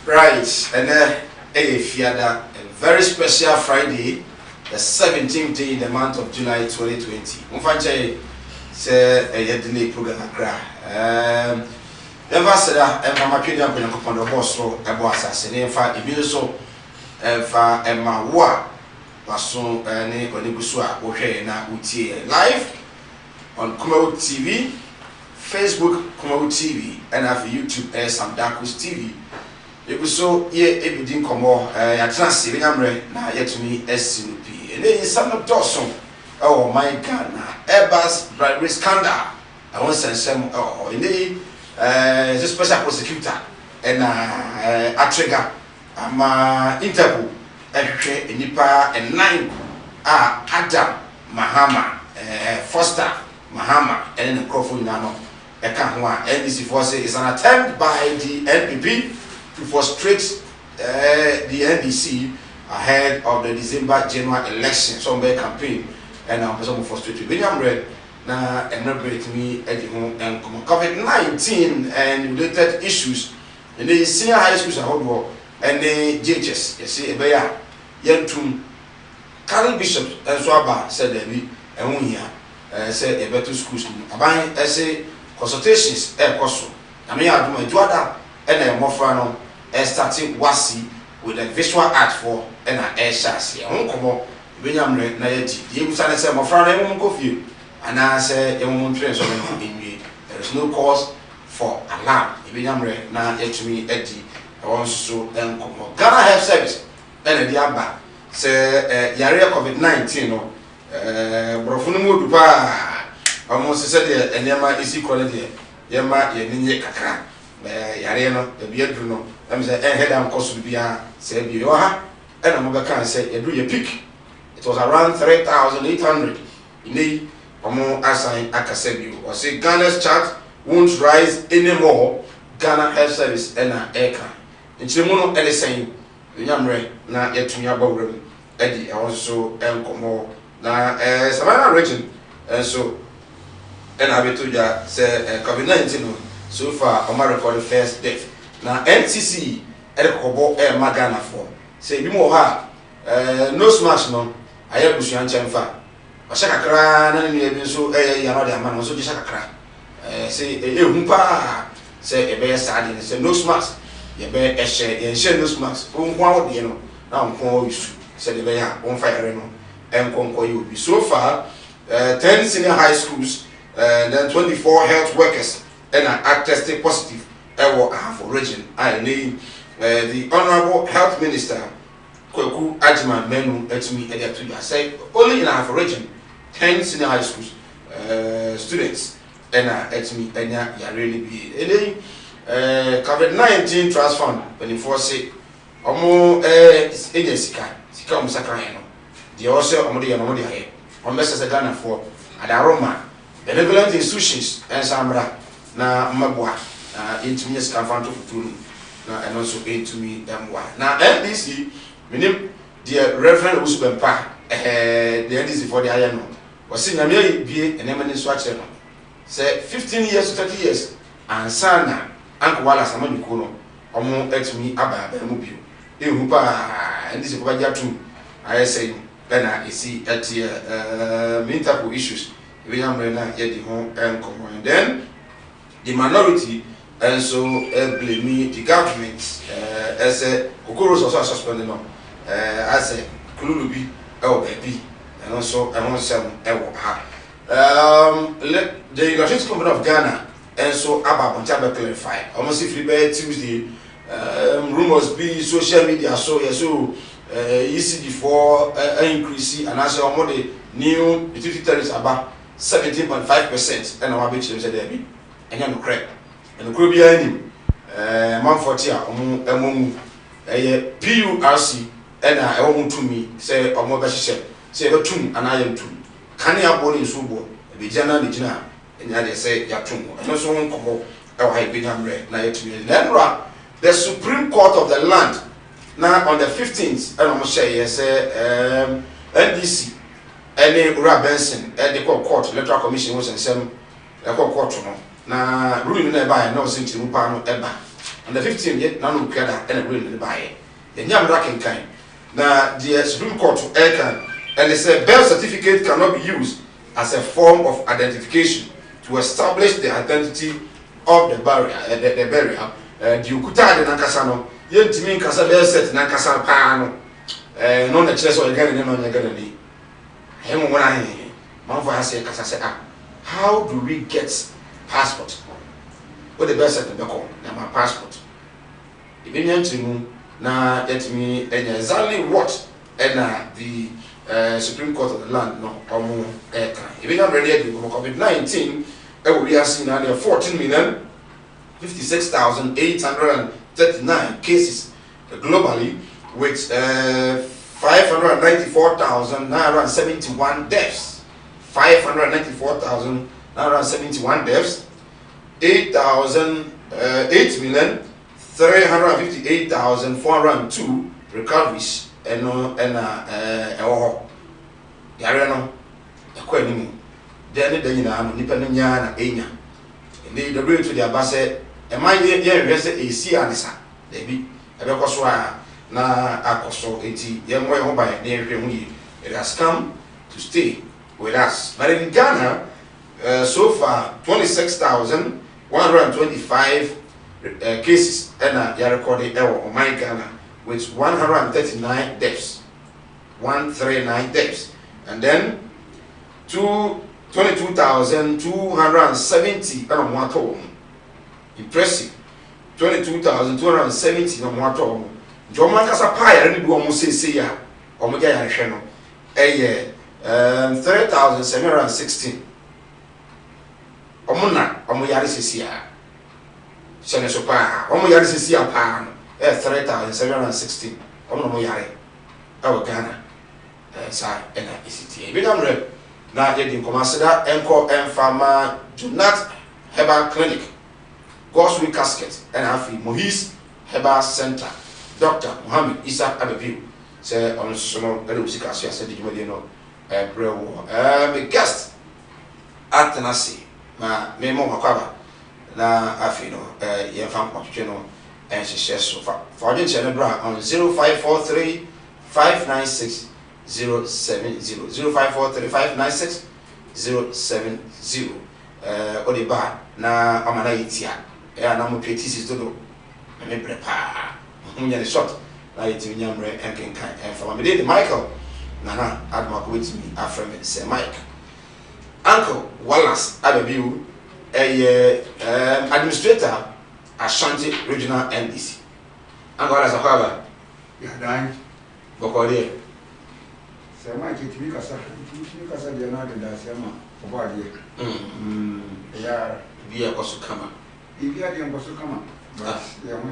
Right, and Fiada, a very special Friday, the 17th day in the month of July 2020. Mufanje say a delay program akra. Never said that and Mama Pina Pina upon the boss so a boss assassin fa ibiso fa Emma Wa Bason ne Onibusua Ohe na Utie live on Kumau TV, Facebook Kumau TV, and have YouTube Sam Darkus TV. So ye ebidin komo ya transi nyamre na yetumi SNP ene insam doson my Ghana Airbus bribery scandal I want sensem ene the special prosecutor and atrigger ama Interpol ehwe enipa and 9 Adam Mahama Foster Mahama and the Crawford nano eka ho a NDC for say is an attempt by the NPP to frustrate the NDC ahead of the December general election, some campaign, and I'm person frustrated. William Red now elaborate me at the home and COVID-19 and related issues in the senior high schools and hardware and the JHS. You see, Ebaya, Yentum, Carol Bishop and Swaba said that we and we said a better schools. About essay consultations, air cost. I mean, I do my daughter. And a mofrano starting wasi with a visual art for and a air chassis. I won't come up William Nayeti. You will say mofrano won't go you. And I say a woman trains on me. There is no cause for alarm. William na to me Eddie. I want to come up. Ghana Health Service and a diaba say Yarea COVID-19 no Brofunumu Dupa almost said and Yama is equal there. Yama Yeninye Kakra. Yareno, the beard Bruno, I'm saying, head and cost would be a say, you are, and I'm going to say, you do your pick. It was around 3,800 in the Omo Assign Akasebu, or say Ghana's chart won't rise anymore. Ghana Health Service and Eka. In Chimono, Eddie saying, the Yamre, na yet to me about Eddie, also Elcomo, na Savannah region, and so, and I will to ya say COVID-19. So far, on my recorded first death. Now, NCC, Kobo, Magana for. Say, you more hard. No smash, no. I have Bushan Chamfa. A shakakra, and so, another man, also just a crack. Say, a humpa. Say, a bear sardine, say, no smash. You bear a share, and share no smash. Wow, you know. Now, call you, said the bear, on fire, and conquer you. So far, 10 senior high schools, then 24 health workers. And I tested positive for region. I name the Honorable Health Minister Kweku Ajiman Menu to me I say only in our region 10 senior high schools students and at me and ya really be any COVID-19 trust fund when you say omo agency sika musakran no the also omo de no de here on message Ghana for adaroma benevolent institutions and samra na mabwa into me scafanto futuru na and also into me mwa na NDC minim the reverend Usubempa the NDC for the ayano was saying nyame bie enemane so akere no say 15 years to 30 years and sana anko wala samani ko no omo etumi aba mu bio ehu pa NDC ko baja tu I say na isi at mental issues we am na ye di ho enkomo and then the minority and so blame the government as a Kokoro also suspended no as a Kululubi baby and also I want some the Electricity Company of Ghana and so about to clarify almost if you Tuesday rumors be social media so ECD for increase and as more the new utility tariffs about 17.5% and our bitch said there be and no crack and the crew behind him man 40 PURC and I want to me say or more say the tomb and I am tomb can you born in Subo be general legina and I say ya tomb and also one come I been red na to me then the Supreme Court of the land now on the 15th and almost say yes NDC and Ura Benson and the court electoral commission was and some court no na ruling na ba na o senti mu pa no eba on the 15th yet nanu kwada and a real the buy the nyam racking kind na the Supreme Court to can and they say birth certificate cannot be used as a form of identification to establish the identity of the barrier the burial the ukuta de nankasa no yentimi nkasa birth set nankasa pa no no na kire so yegane ne no yegane ni hemu wona he manfo ha say kasa say how do we get passport what the birth set be call na my passport even yantimu na yetimi enya exactly what and the Supreme Court of the land no omo eka even I'm ready to COVID-19 we are seeing now 14,056,839 cases globally with 594,971 deaths 594,971 deaths 8,358,402 recoveries and yare no akwanimu de ne nyina no nipa no nya na enya ne the way to the abase e man ye hwese esi anisa da bi ebe koso a na akoso enti ye mo ye ho ba ne hwe hu yi it has come to stay with us but in Ghana so far 26,125 cases and they are recorded in Ghana with 139 deaths 139 deaths and then 22,270 and one impressive 22,270 and one Joma kasa paya ni bi omo sese ya omo ja ya hwe no 3,716 omo na omo yare sese ya sene so pa omo yare sese ya pa no 3,716 omo no yare awo Ghana sa ena ECTA bi damre na je din komasida enko enfama do not herbal clinic Gospel casket and afi Mohis Herbal Center Dr. Mohammed Isa Abebiu say on sono ere usika so ase di jumadi no brewo me guest atenasi ma me mo makwaba na afi no ye fam kwatwe no en hye so fa je chene bra on 0543 596 070 0543 596 070 odiba na amana yitia na mo petisis do me prepare munya the shot na yiti nyamre enkenkan enfama me dey Michael nana adma ko with me afrem say Mike Uncle Wallace Abebiu administrator Ashanti Regional NDC Uncle Wallace akwaba ya dan bokode say Mike timi kasa de na de da say ma obade ya biya koso kama biya de koso kama but ya mo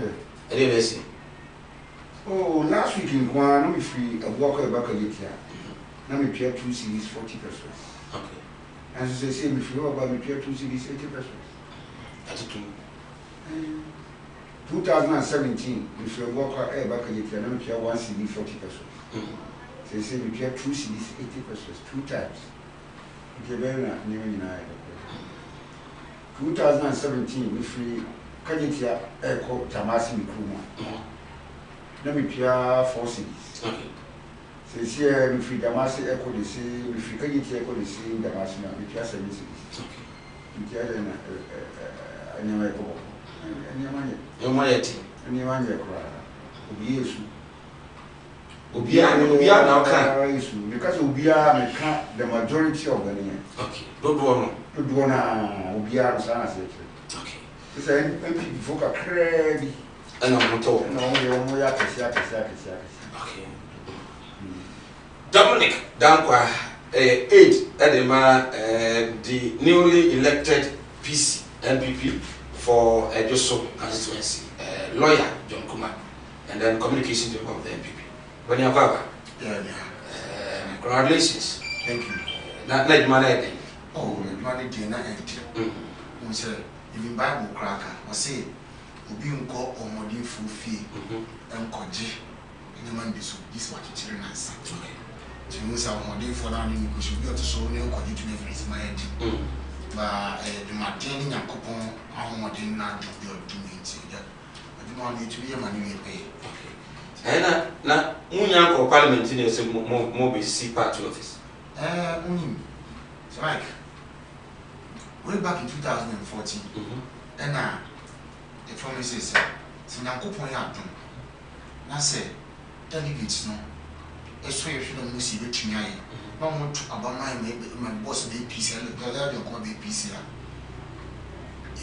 Besi. Oh, last week in Guan, I'm free a walker back a year. Now we pay 2 CDs 40 pesos. Okay. As they say, if you about me pay 2 CDs 80 pesos. That's 2017, if you walk back a year, now we pay 1 CD 40 pesos. So they say we pay 2 CDs 80 pesos 2 times. Okay, very not new in 2017, if we Kajitia Echo Tamasi Mikuma. Let me pay 4 cities. Okay. So here, if we Damasi Echo the same, if we Kajitia Echo the same, Damasi, we pay 7 cities. Okay. We pay a new echo. And your money. Your money. And your money. Ubia now can. Because Ubia the majority of the name. Okay. Don't do Ubia Sana. Okay. It's an MP before a credit. And I'm not told. No, you're okay. Dominic Dankwa, 8 Edema, the newly elected PC NPP for Joso constituency, lawyer John Kumar, and then communication director of the NPP. When you have congratulations. Thank you. Not like money. Oh, money dinner empty. Even Bible cracker, I say, Ubi unko or modern full fee and koji in the man this what you children answer. To use our modern for now, you should be able to show no koji to every my head. But the maintaining a coupon, how modern not to be doing no one to be a man you pay. And now, Munya for Parliament in a mobile C party office. So, Mike, way back in 2014, and the promises, Sinako Poyatum. I said, delegates no, a swear you don't see which me. No more about my boss, the APC, and the other don't call the APC. A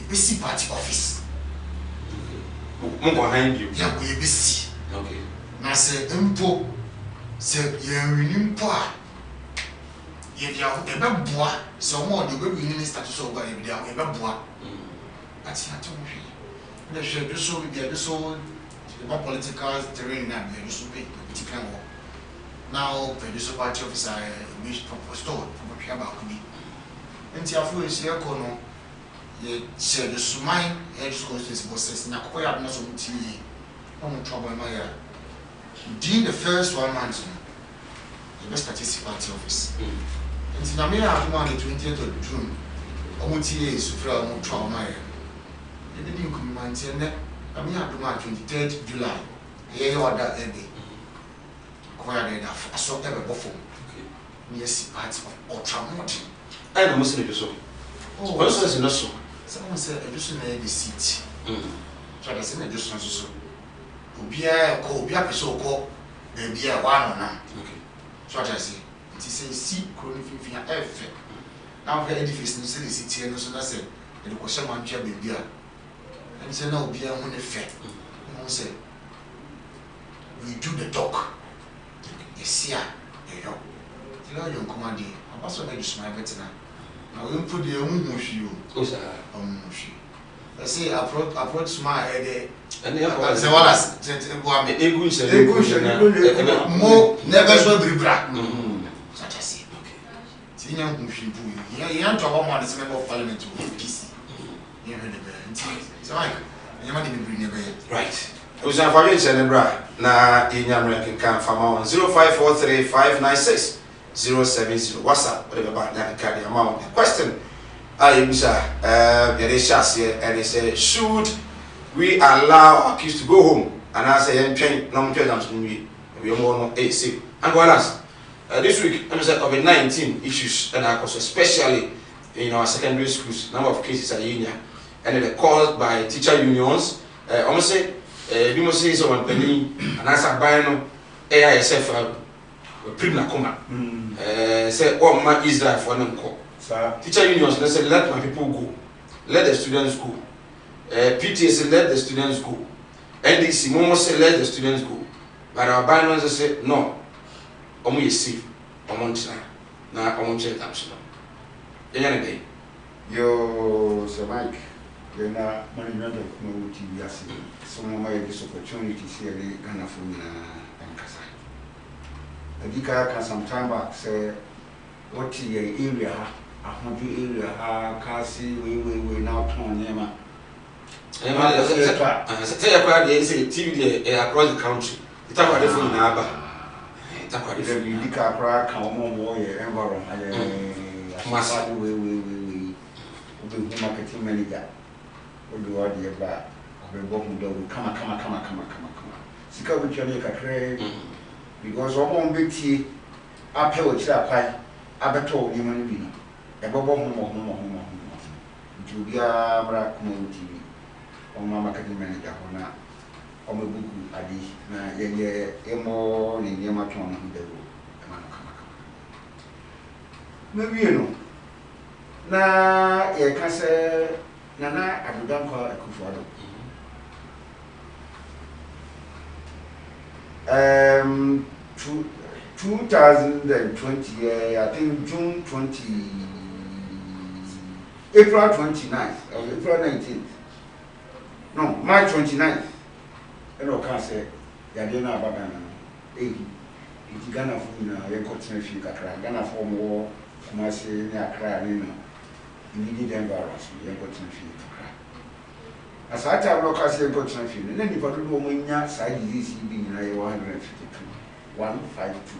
busy party office. Behind you. Yeah, we busy. Okay. Now, say, Impo, say, you're renewing poor. If you have a boy, so more the way we need status over if they have a boy. That's not too much. They should do so with the so the political terrain and they used to pay political war. Now, the party officer wish proposed to about me. And Tiafu is here, Kono. Ye said the Sumai edge courses was not quite not so much. No trouble, my year. During the first 1 month, the best participant office. And now, me have one the 20th of June. Almost years from trauma. They didn't come and say, I mean, I do my 23rd July. Here you are that day. Quite enough. I saw ever before. Yes, parts of ultramountain. I know most of you so. Oh, what's this? No, so. Someone said, I just need the seat. So I said, I just want to so. Ubia, Obia, so called, baby, one or none. So I say, it is a seat, chronic figure, effect. Now, the edifice in the city, and so I said, the question one chair baby. And say, no, be a one effect. And say, we do the talk. Yes, yeah, you know. The Lord, you command you. I'm also going to smile better now. Now, we put the you. Oh, sir. I say, approach my head. And the other say, what I said, more never so be black. Such as say, okay. See, young Mushi, you ain't talking about this member of parliament to PC. You heard the bell. So, Mike, you might even bring your bed. Right. It was a variant celebra. Na in American camp from 0543 596 070. WhatsApp, whatever about that carry amount. Question. I was and they say, should we allow our kids to go home? And I say, no, we are more AC. And what else? This week, I'm saying COVID-19 issues, and of course, especially in our secondary schools, number of cases are in here, and they're caused by teacher unions. Almost say, you must say someone penny, and as a bino, AISF, Prima Coma. Say, oh, my Israel for them call. Teacher unions, they said, let my people go. Let the students go. PTA said, let the students go. NDC, Momo said, let the students go. But our binders said, no. Omo is safe. Omo China. Now, Omo China Tamsino. Any Yo, Sir Mike, you're not management of no TV. Some of this opportunity here in Ghana for and Kasa. The Dika can some time back say, what area? A hundred area, Kasi, we now turn Yama. Say, TV across the country. It's about the phone number. It's about the phone number. Dika crack, come on, boy, environment. We marketing manager. We do all the back. We go from the come. Sika with your crack because one big tea, I pay with your pie. I bet all human being. A bobo home. To be a black TV on my marketing manager on my book. Adi, na more than Yamaton on the road. Maybe you know. Na ye can say, Nana, I would don't call a Kufado. 2020, I think June 20, April 29th, or April 19th. No, March 29th. I can't say, Yadina Babana, 80. It's Ghana for a continent, Ghana for more, Kumasi, Nakra, needed embarrassment, you're got to feel. As I tell local say got to feel, and then if I do when you side this being 152, 152.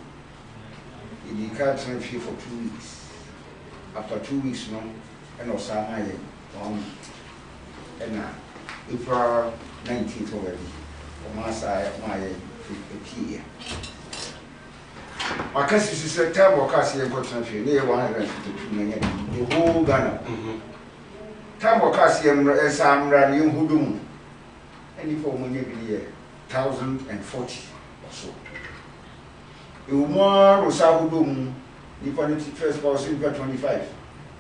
You can't feel for 2 weeks. After 2 weeks, no, and also I and April 19th already. My PA. My cousin said, "Time or Cassie and Cotton, near 152 million, the whole Ghana. Time or Cassie and Sam Radium Hudum, any form of year 1,040 or so. You more Rosahudum, the political first power silver 25,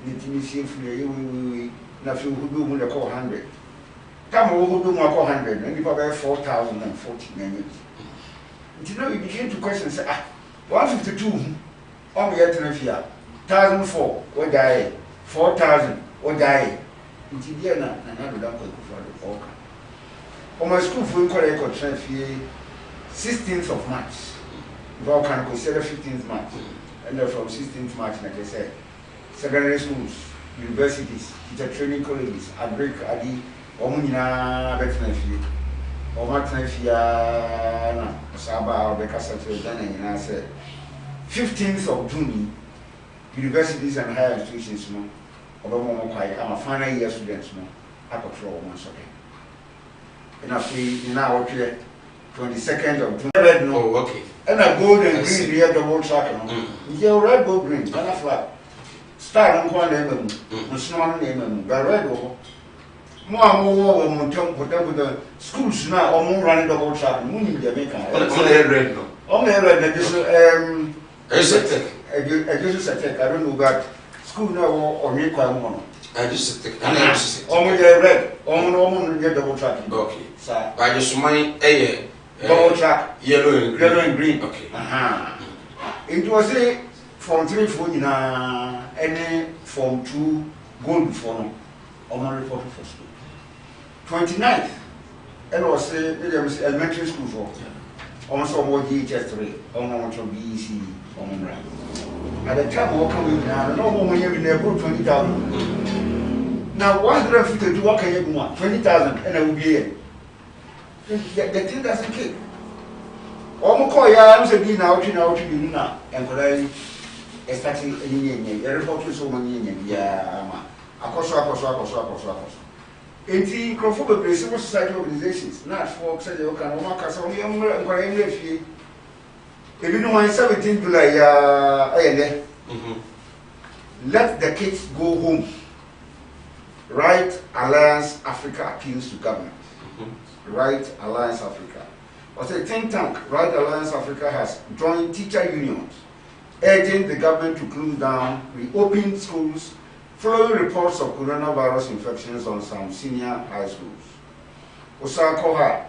the Tunisian free, nothing Hudum, the call 100. Time Hudum, 100, and if I 4,040 million. You know, you begin to question, say, 152, on the Etanafia, 1,004, what die, 4,000, what die. It's Indiana, and I don't know for the Oka. On my school for correct or transfer 16th of March. If I can consider 15th March, and then from 16th March, like I said, secondary schools, universities, teacher training colleges, Agric, Adi, Omuna, Betanafi. Omatnafia Saba Becassa and I said 15th of June, universities and higher institutions, I'm a final year student, I control one second. And I feel now 22nd of June. Red, no, okay. And a gold and green, we have the whole track. You red, gold, green, and a flat. Start on one name, and small name, but red. More with the schools now, or more running the whole track, moving Jamaica. Only red, no. Only red, I just attack. I don't know that school now or make one. I just attack. Only red, only get the whole track. Okay. So, I just mind a double track, yellow and green. Okay. It was a from 3 4 in any from 2 gold for on report for school. 29th, and was elementary school for also more DHS3, almost BEC, at the time, what coming now, no more when you're in 20,000. Now, 152, what can you want? 20,000, and I will be here. The thing doesn't kick. Almost call ya, I'm saying now to you now, and what I starting a report to so many, yeah, Akoso. 18 Crawford civil society organizations, not for say you can mark only if you know 17 July, let the kids go home. Right Alliance Africa appeals to government. Right Alliance Africa. Was a think tank, Right Alliance Africa has joined teacher unions, urging the government to close down, reopen schools, following reports of coronavirus infections on some senior high schools. Osakoha,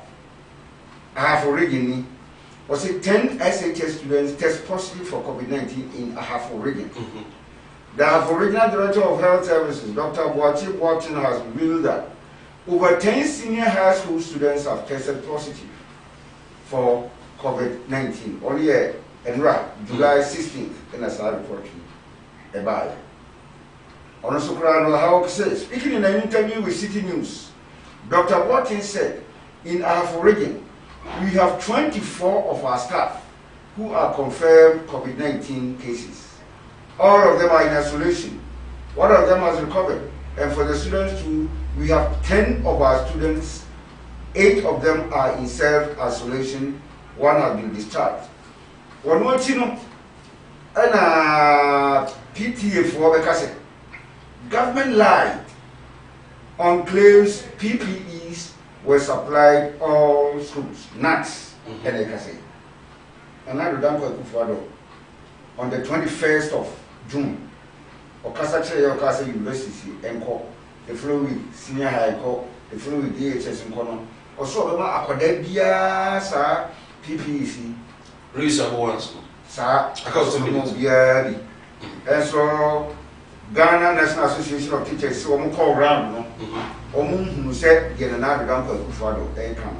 Ahafo region, was it 10 SHS students test positive for COVID-19 in Ahafo region. The Ahafo Regional Director of Health Services, Dr. Boachi Boatin, has revealed that over 10 senior high school students have tested positive for COVID-19. Only July 16th, in a side reporting about. Speaking in an interview with City News, Dr. Watkins said, in our region, we have 24 of our staff who are confirmed COVID-19 cases. All of them are in isolation. One of them has recovered. And for the students too, we have 10 of our students, 8 of them are in self-isolation, 1 has been discharged. One more thing, and PTA for the government lied on claims PPEs were supplied all schools, nuts, and they can say. And I do on the 21st of June, Okasa University, Enco, the flow with senior high court, the flow with DHS in Kono, also the Akademia, sir, PPEC. Reasonable ones, sir, I can't be and so. Ghana National Association of Teachers, so we call round, no? Who said, get another dump of Fado, they come.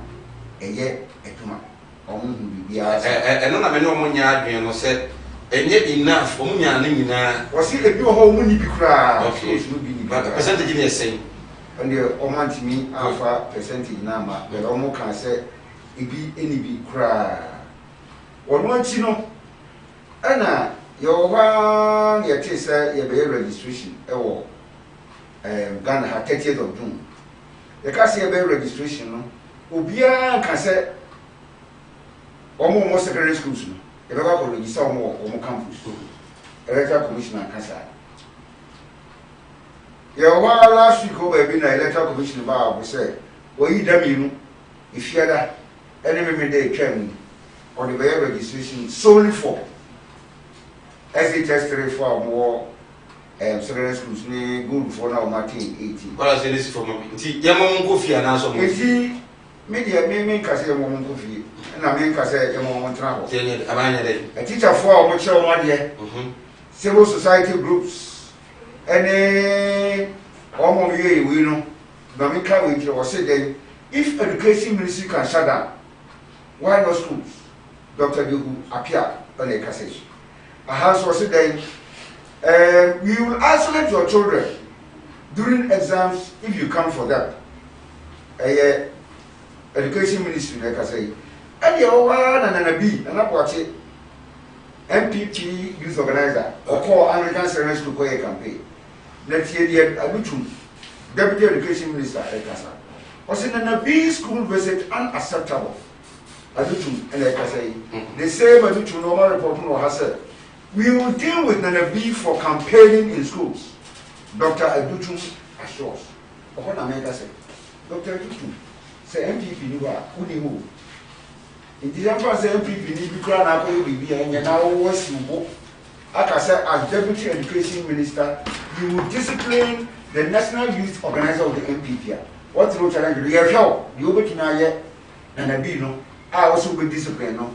A year, a tuma. And none of no one yard said, and yet enough, Omunia, was it a new home when you cry? Okay, but percentage in the same. And the Oman me, alpha percentage number, but Omo can say, it be any big cry. One month, you know, Anna. Your one, your registration, Ghana, 30th of June. You can see about registration. No, Ubia can say, almost secondary schools. No, if I go register on campus, electoral commissioner can say. Your last week over being an electoral commissioner, Bob say, well, you damn you, if you had that, any day came on the registration solely for SHS 3 for more. Secondary schools ni good for now marking 18. What I say this for me. Nti ya mo go fi ana so mo. Nti media me ka say mo go fi. Na me ka say ya mo tra ho. Tell abanya dey. A teacher for o mo chere mo de. Civil society groups any o mo ye we no. Na me ka we chere o say then if education ministry can shut down, why not schools? Dr. Dugu appear on a cassette. A house was then we will isolate your children during exams if you come for them. Education ministry, like I say, and you are and B, and I watch it. MPP youth organizer or call American Serenity to call a campaign. Next year, I do to Deputy Education Minister Ekasa. Was in a B school visit unacceptable. I do to, and like I say, the same I do to normal reporting or Hassel. We will deal with Nana B for campaigning in schools. Dr. Adutu assures. What America said, Dr. Adutu, say MPP, you are who they move. In December, say MPP, you crown up and you now was you. Like I said, as Deputy Education Minister, you will discipline the National Youth Organizer of the MPP. What's the challenge? You have help. You will be yet, Nana B, no. I also be disciplined, no.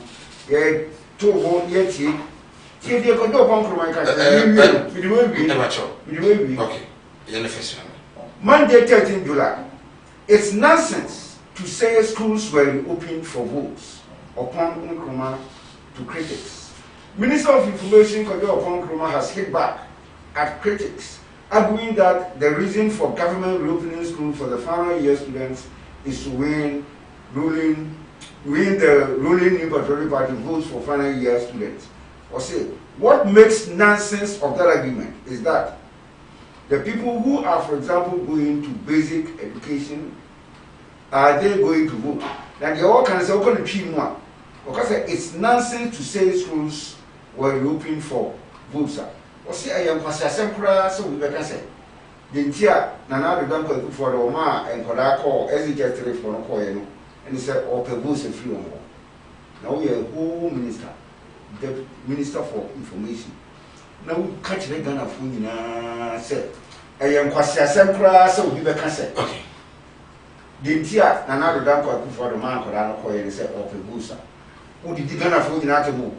Yeah, 2 whole yet. Okay. Monday, 13 July. It's nonsense to say schools were reopened for votes upon Nkrumah to critics. Minister of Information Kojo upon Nkrumah has hit back at critics, arguing that the reason for government reopening schools for the final year students is to win the ruling New Patriotic Party votes for final year students. Or say, what makes nonsense of that argument is that the people who are, for example, going to basic education, are they going to vote? Now they all can say, okay, the because it's nonsense to say schools were reopened for votes. Or say, I am Pastor so we can say, the entire Nana Duncan for the Oma and Kodako, as he just for no coin, and he said, or per votes and free on more. Now we are who minister. The Minister for Information. Now we catch the gun of Funina said, I am Quasia Sempra, so we can say, okay. The Tia, another damn for the man, Kodano Coy, and said, or Pebusa. Who did the gun of Funina to move?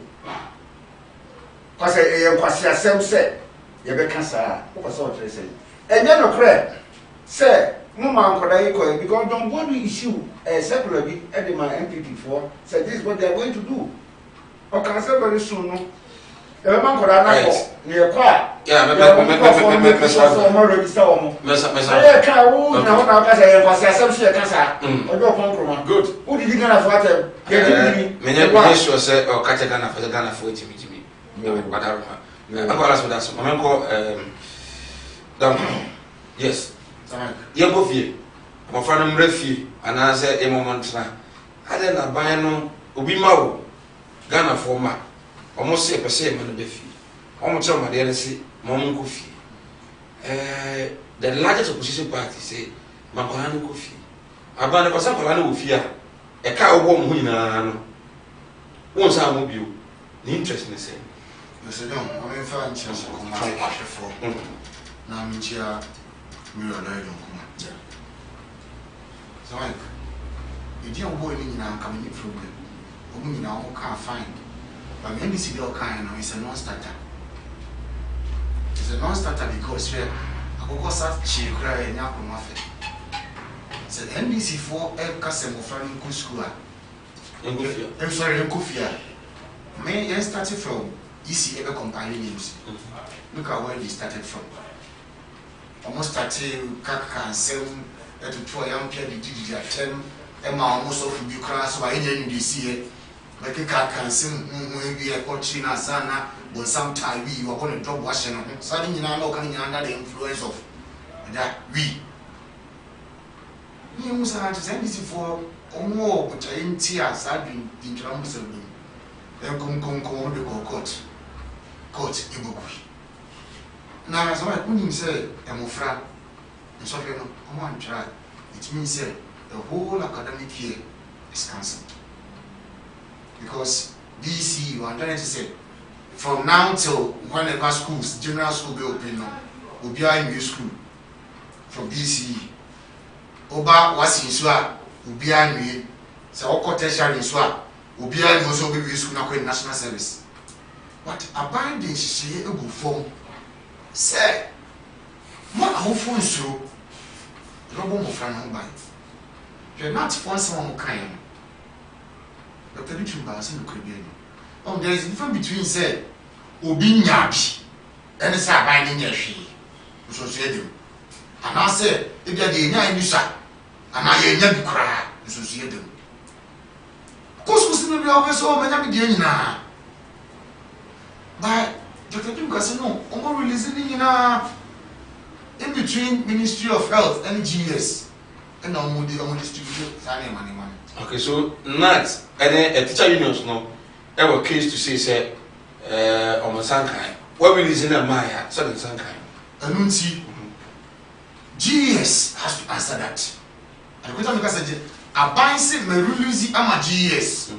Because I am Quasia Sem said, Yabekasa, what was all they said. And then a prayer, say, Mama Kodai, because don't want to issue a separately at my MPP for, said this is what they are going to do. Or can say very soon, no? The man could have near car. Yeah, but register. Good. Who did you get a water? Many sure say or catch a gun for the gun for it. Yes. You both you. My friend Refi, and I said a moment now. I didn't buy no Ubimao. Ghana for ma almost say per se man be fi almost tell my dear say mom kofi the largest opposition party say makola no kofi abana pasa kola no ofi a e ka wo mo nyina no won sa mo bio ni interest ne say you say no I fa chance ko ma for na mi chia mi ro na yo ko ma so like you dey wo ni nyina kam ni problem. You know, can't find. But NDC bill kind it's a non-starter. It's a non-starter because I go start cheap cry and yap on my face. So NDC for El Casemo from Kuskua. I'm sorry, in Kufia. May I started from EC ever company names. Look at where they started from. Almost started Kaka and Sem at the 2 young Pierre the DD at 10. Emma almost off the class by any DC. Like a cat can sing, we are coaching a sana, but sometimes we are going to drop washing. Suddenly, you know, coming under the influence of that we. ni mu sana to send this for omo o cha entia sa bin intram so bi en kom de court ibuku na so I couldn't say emofra so fe no omo antra it means say the whole academic year is cancelled because BC I'm trying to say from now till whenever schools general school be open no obi in new school from BC oba wasi nso a obi anwie se okọ tertiary nso a obi anwie so be school na kwa national service but abandon hihye egu form say mo ahofo nsuro robo mo fra no ban je not for some kind Dr. Bichumba say no krebiani there is a difference between say obi nyabi and say aban nya hwe so so edem and I say if you dey nya nisa and I nya bi kra so so edem kuskus no bi o so manya bi dey nyina but Dr. Bichumba say no omo release ni nyina in between Ministry of Health and GS and omo distribute sane money. Okay, so NAT and a teacher unions no ever case to say on Sankai. What will is in a Maya, certain Sankai? Anunci GS has to answer that. And what I'm going to say, a bicycle Meruluzi ama GS.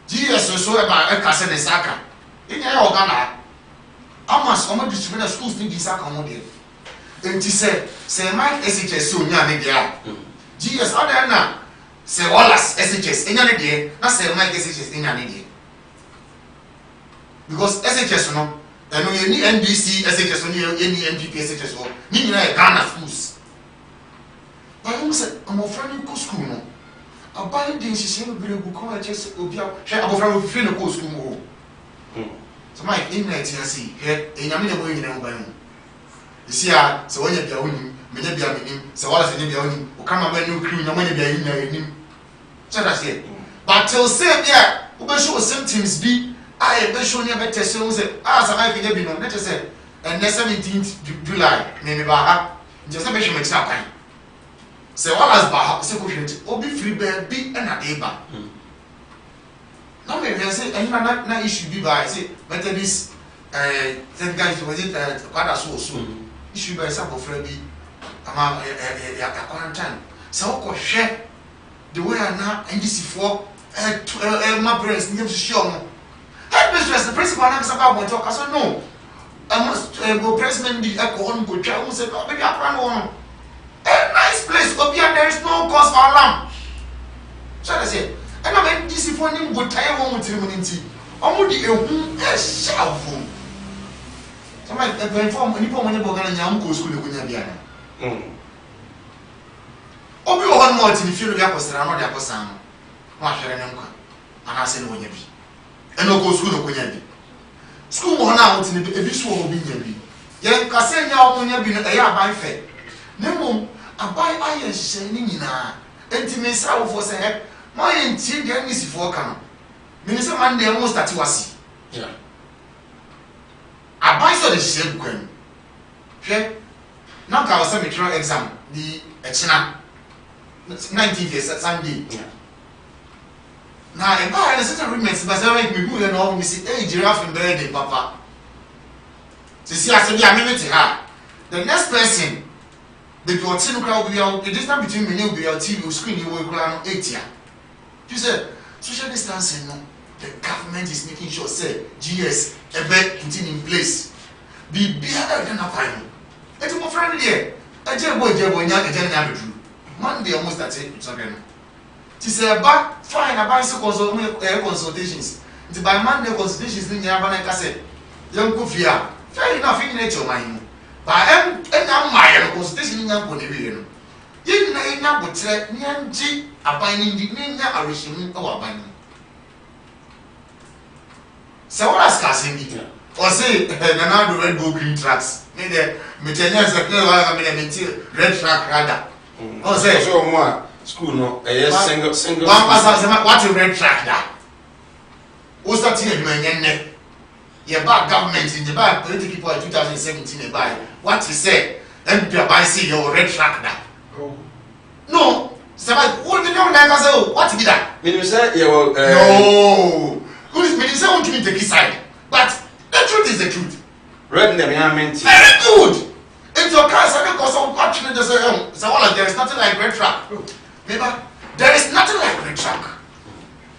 GS so about a Casa de Saka. In your organa, Amas, almost distributed schools think this Saka on there. And she said, say, Mike SHS soon, yeah, GS, other now. Say Wallace SHS in any day, not say Mike SHS in any day. Because SHS no, and no any NBC SHS no any NDP SHS no, ni na Ghana schools. But I say I'm offering go school no. Abandon she say no be go come HS obia. She abofra no free no go school mo. So Mike in night you see, here enyame na boy nyina ban mu. You see ah, so when you bia wonim, me nya bia menim, so Wallace nya bia wonim, o kama ban no cream na nya bia yin na enim. So that's it. But till say yeah, we show symptoms be I be show near better so say I can be no let us say and the 17th July maybe ba just be show me time. Say what as ba say ko obi free be na dey ba. Now me say any na issue be by say better this that guys was it kwada so issue by some of be ama ya quarantine. So ko hwe the way I now and this for my parents need to show me. Headmistress, the principal and I'm talk. I said no. I must go president the alcohol go try. I said no, maybe I plan one. A nice place, but there is no cause for alarm. So I said, and I mean this for him go tire one with him in tea. I'm with the shout phone. So my inform any point when you go to school go nya Obi o hon mo ti ni fie no bia kwesera no de akosan no wa hwere ne nkwa ana se no wonya bi eno go school no konya bi school mo na wo ti ni ebi so obi nya bi ye kase nya o nya bi no e ya ban fe ne mom abai aye hye ni nyina enti me sa wo fo se he mo ye ntie de ni sifo ka no me ni se man de mo start wasi yeah abai so de hye kwan hwe na ka wo se me try exam di echina 19th years Sunday. Yeah. Now, if I had a certain remnants, but I make me good and all, we say, hey, giraffe in bed, papa. To see, I said, I'm to her. The next person, the Dortin crowd will be out, the distance between me and your TV screen, you will ground 8 years. You said, social distancing, no, the government is making sure, say, GS, a bed in place. Be better than a final. It's more friendly here. A jabo, young, a general. Monday almost at it. She said, "Back fine, I buy some consultations. By Monday consultations, then you have an cassette. Young Kufia, fair enough in nature, mine. But I'm my consultation in young Bolivian. You know, would say, Nianji, a binding the Nina, a regime or a binding. So what ask us in or say, another red bull green tracks. Maybe Metanias are red track rather. Oh, say so more school no. Yes, single. One person what a red track that. What's that here, man? Your bad government in the bad political people in 2017 by what he said. MP by see your red track that. No, somebody what did you like say what be that? Me say you no. Who is me say want to take his side. But the truth is the truth. Red them ya menti. Very good. It's your car second cause of actually just say well there is nothing like red track. Maybe there is nothing like red track.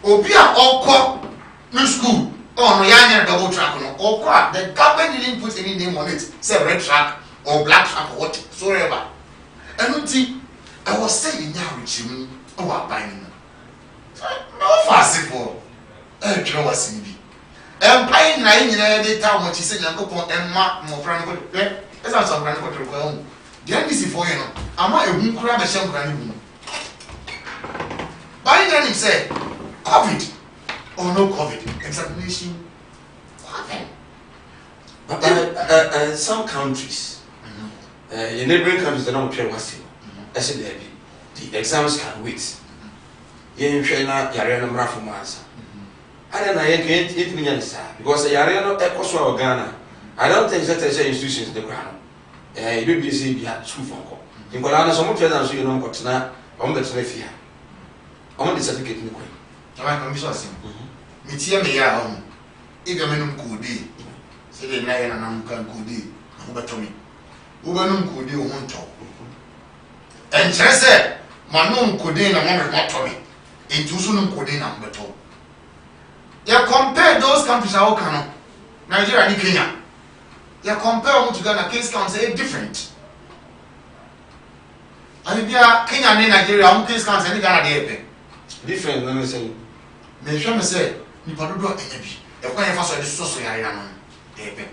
Obi a okọ no school. Oh no ya double track no. Okọ the government didn't put any name on it. Say red track or black track or what soever. And until I was saying now with you oh buying no possible. Try was in empire na nyina dey ta mo chi se nyankopon emma mo fra no ko esa so fra no ko tro ko the NDC for you no ama ehun kura be shem kura ni bu by then say COVID or no COVID examination what then but some countries in neighboring countries they don't care what I said the exams can wait yen hwe na yare no mra from answer I don't know, because the area of Ecoso Ghana, I don't think that there's institutions in the ground. You do be school phone call. In Colana, some of them so you know what's not on the Telefia. On the certificate in the Queen. I can be so simple. Mitia me ya home. If a man could be, say the Nayan and Uncle could be, over to me. Ubanum could do one talk. And Chese, Manum could in a moment not to me. It too soon could in a better. You compare those countries how can Nigeria and Kenya. You compare them to Ghana, case counts are different. And if you are Kenya and Nigeria, case counts and Ghana they different. Let me say. Me sure me say ni pa dodo enyebi. E kwa yen fa so de so yare na no. Ebe.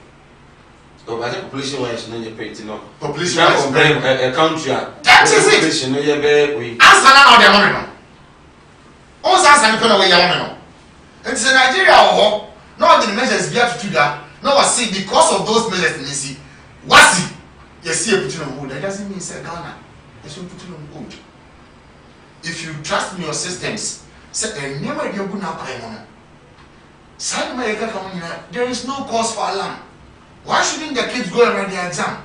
So by the population wise no you pay no. Population wise a country. That is it. Population no you be we. Answer na no de mo no. On sa answer me ko no we ya mo no. It's in Nigeria or no the measures be to that. No I see because of those measures you see. Wasi you see a put on hold. That doesn't mean say Ghana. You should put on hold. If you trust in your systems, say never you go na kwai mo. Say America come in there is no cause for alarm. Why shouldn't the kids go and write their exam?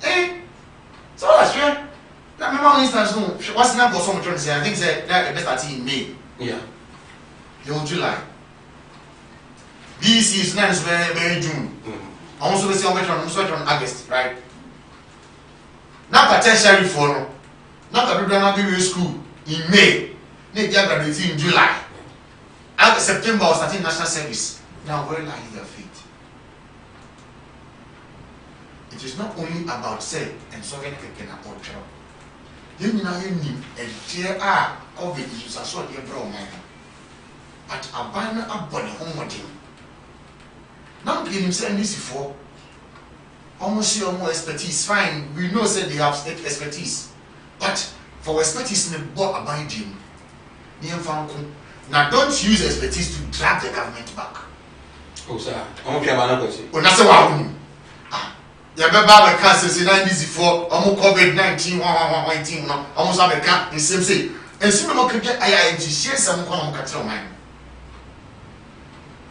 Eh? So that's fair. Now remember instance no what's not go so much say I think say that best in May. Yeah. You're July. BC is now very June. Also, we see on August, right? Now, potentially for not a graduate school in May. They graduate in July. After September, was starting national service. Now, where lie your feet? It is not only about say and sovereign can afford trouble. You know, you need a year COVID is a sort of bro, man. But a banner up body home team. Now, give him saying this before. Almost your more expertise. Fine, we know say they have expertise. But for expertise in the board about him, now don't use expertise to drag the government back. Oh, sir. I'm okay about that. Oh, that's what you remember cancer say 94 almost COVID-19 119 no almost have a can in same say and see me can get I share some kwa mo katro man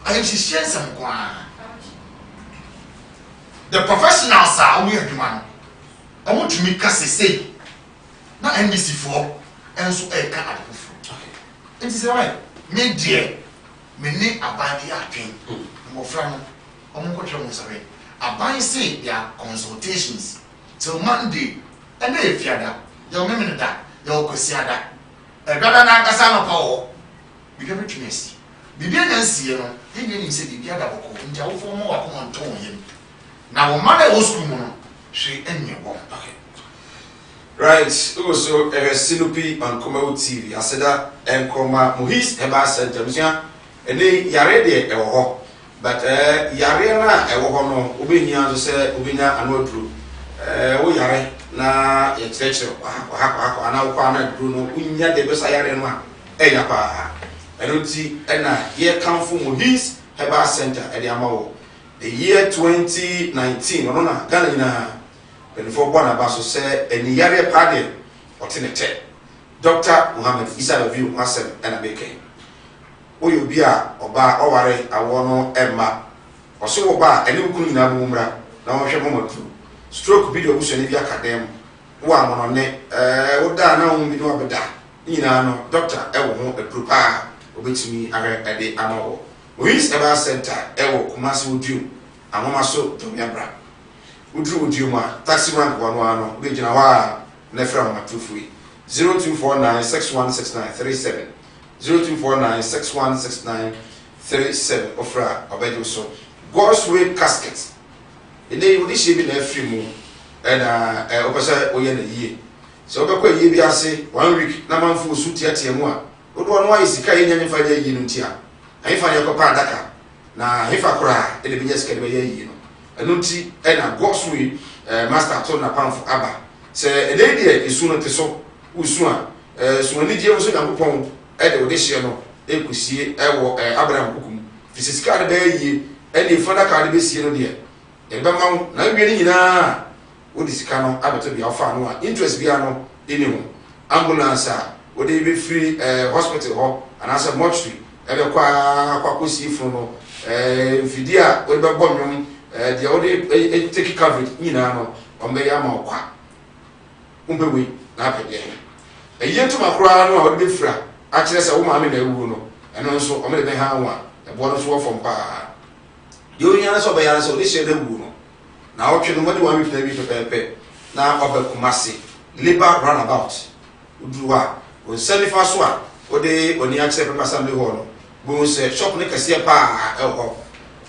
I share some kwa the professionals are we adwuma no I want to make case say na NBC for and so e ka adefo okay it is right me dear me ni abadi atwen mo fra no omo kotro mo sabe Abai say their consultations till Monday, and they fear that you'll remember that you'll go see that. A brother Nagasano power, we give it to Messi. The Biancy, you know, he didn't say the other book, and tell for more upon him. Now, mother was school, she and your one. Right, also Sinupi on Komau TV. I said that and Koma Mohis Eba Center, and they are ready a walk. But yare na ewo ho no obehia so se obenya anodru wo yare na ye chechre ha ana wo ana dru no unya de besa yare no a eya pa enoti na ye kanfo Mohis Herbal Center e de amawo the year 2019 no na Ghana nyina benfo bona ba so se eni yare pa de otenete Dr. Muhammad Isa review asem na beke oyo bia oba oware awo no emma oso oba eni kunu nyina bu mra na wo hwe momotu stroke video buso ne bia kadem wa mono ne wo da na wo bi no abeda nyina no doctor e wo ho epropa obetimi are ede amawo Wins Eba Center ewo Kumasi Udium Amoma so Tomiabra Udru Udium taxi rank 111 Begina wa Nefra Matufui 0249616937 0249616937 Ofra Obedo so God's Way Casket Ine you this be na free mu na opese oye na yie so obekwa yie bi ase 1 week na manfo su tiatia mu a odo no ayi sika yenya nfa ya yie no ntia Hifa yakopa adaka na hifa kura ele binya sika de yi no eno nti na God's Way master to na pamfo aba se ele die esu no te so usu a so ani die so yakopon de wo de hye no ekusie ewo Abraham kukum fisika de yi ene fada ka de besie no de e be ma na wie ni nyina wo de sika no abeto bia ofa no a interest bia no eni ho ambulance a wo de be free hospital ho anasa mortuary ebe kwa kosi fun no fidia we be bonnwom dia we take coverage nyina no ombe ya ma okwa umbewe na apede eyentu makura no a we be fra a kire se wo ma me na ewu no eno nso ombe be ha anwa ebo no so wo fom pa yo nyana so be ya so de she de wu no na otwe no mode wa mi fina bi pepepe na obe Kumasi labor runabout uduwa o senifa so a ode oni akse pepa samle ho no bo se shop ne kase pa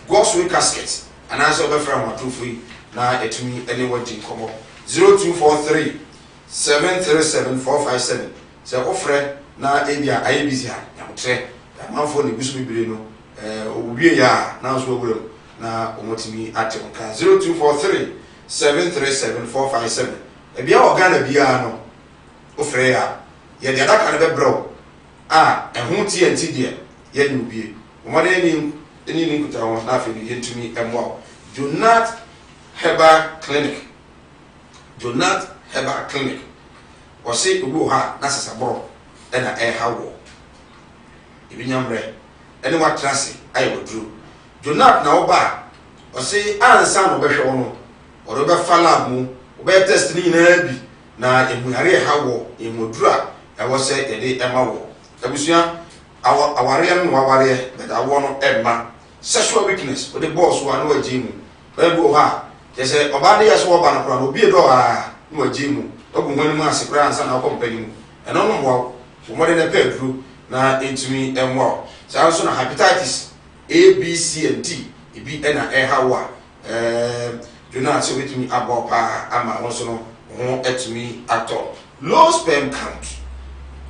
God's Way Casket and answer be from Matufui na etumi ene wadi komo 0243 737 se ofre na ebia ayebisi ha yamotre manfo ne bisu bibire no owie ya na so oguro na omotimi ate onka 0243 737 ebia organa bia no ofre ya ye de adaka ne be bro ehun TNT de ye ni ubie omode ni nkuta ho na afi ni yentumi emwa Jonat Herbal Clinic wose obu ha na sasaboro na hawo ibinyamre ene watrase ayi wodru Jonat na oba wose ansa no behwe no oro be fala mu obe test ni na bi na emuare hawo emodura wose ede emawo abusua aware no aware beda wo no emma sexual weakness o de boss wa no ajimu ebu ha jese oba de yeso oba no kra no bi do ha no ajimu ogu nwani mu asekra ansa na company mu eno no mo mo de na pedru na entumi enwo sa so na hepatitis A B C and D ibi na hawa Jonat so wetumi abopa ama wonso no ho etumi ato low sperm count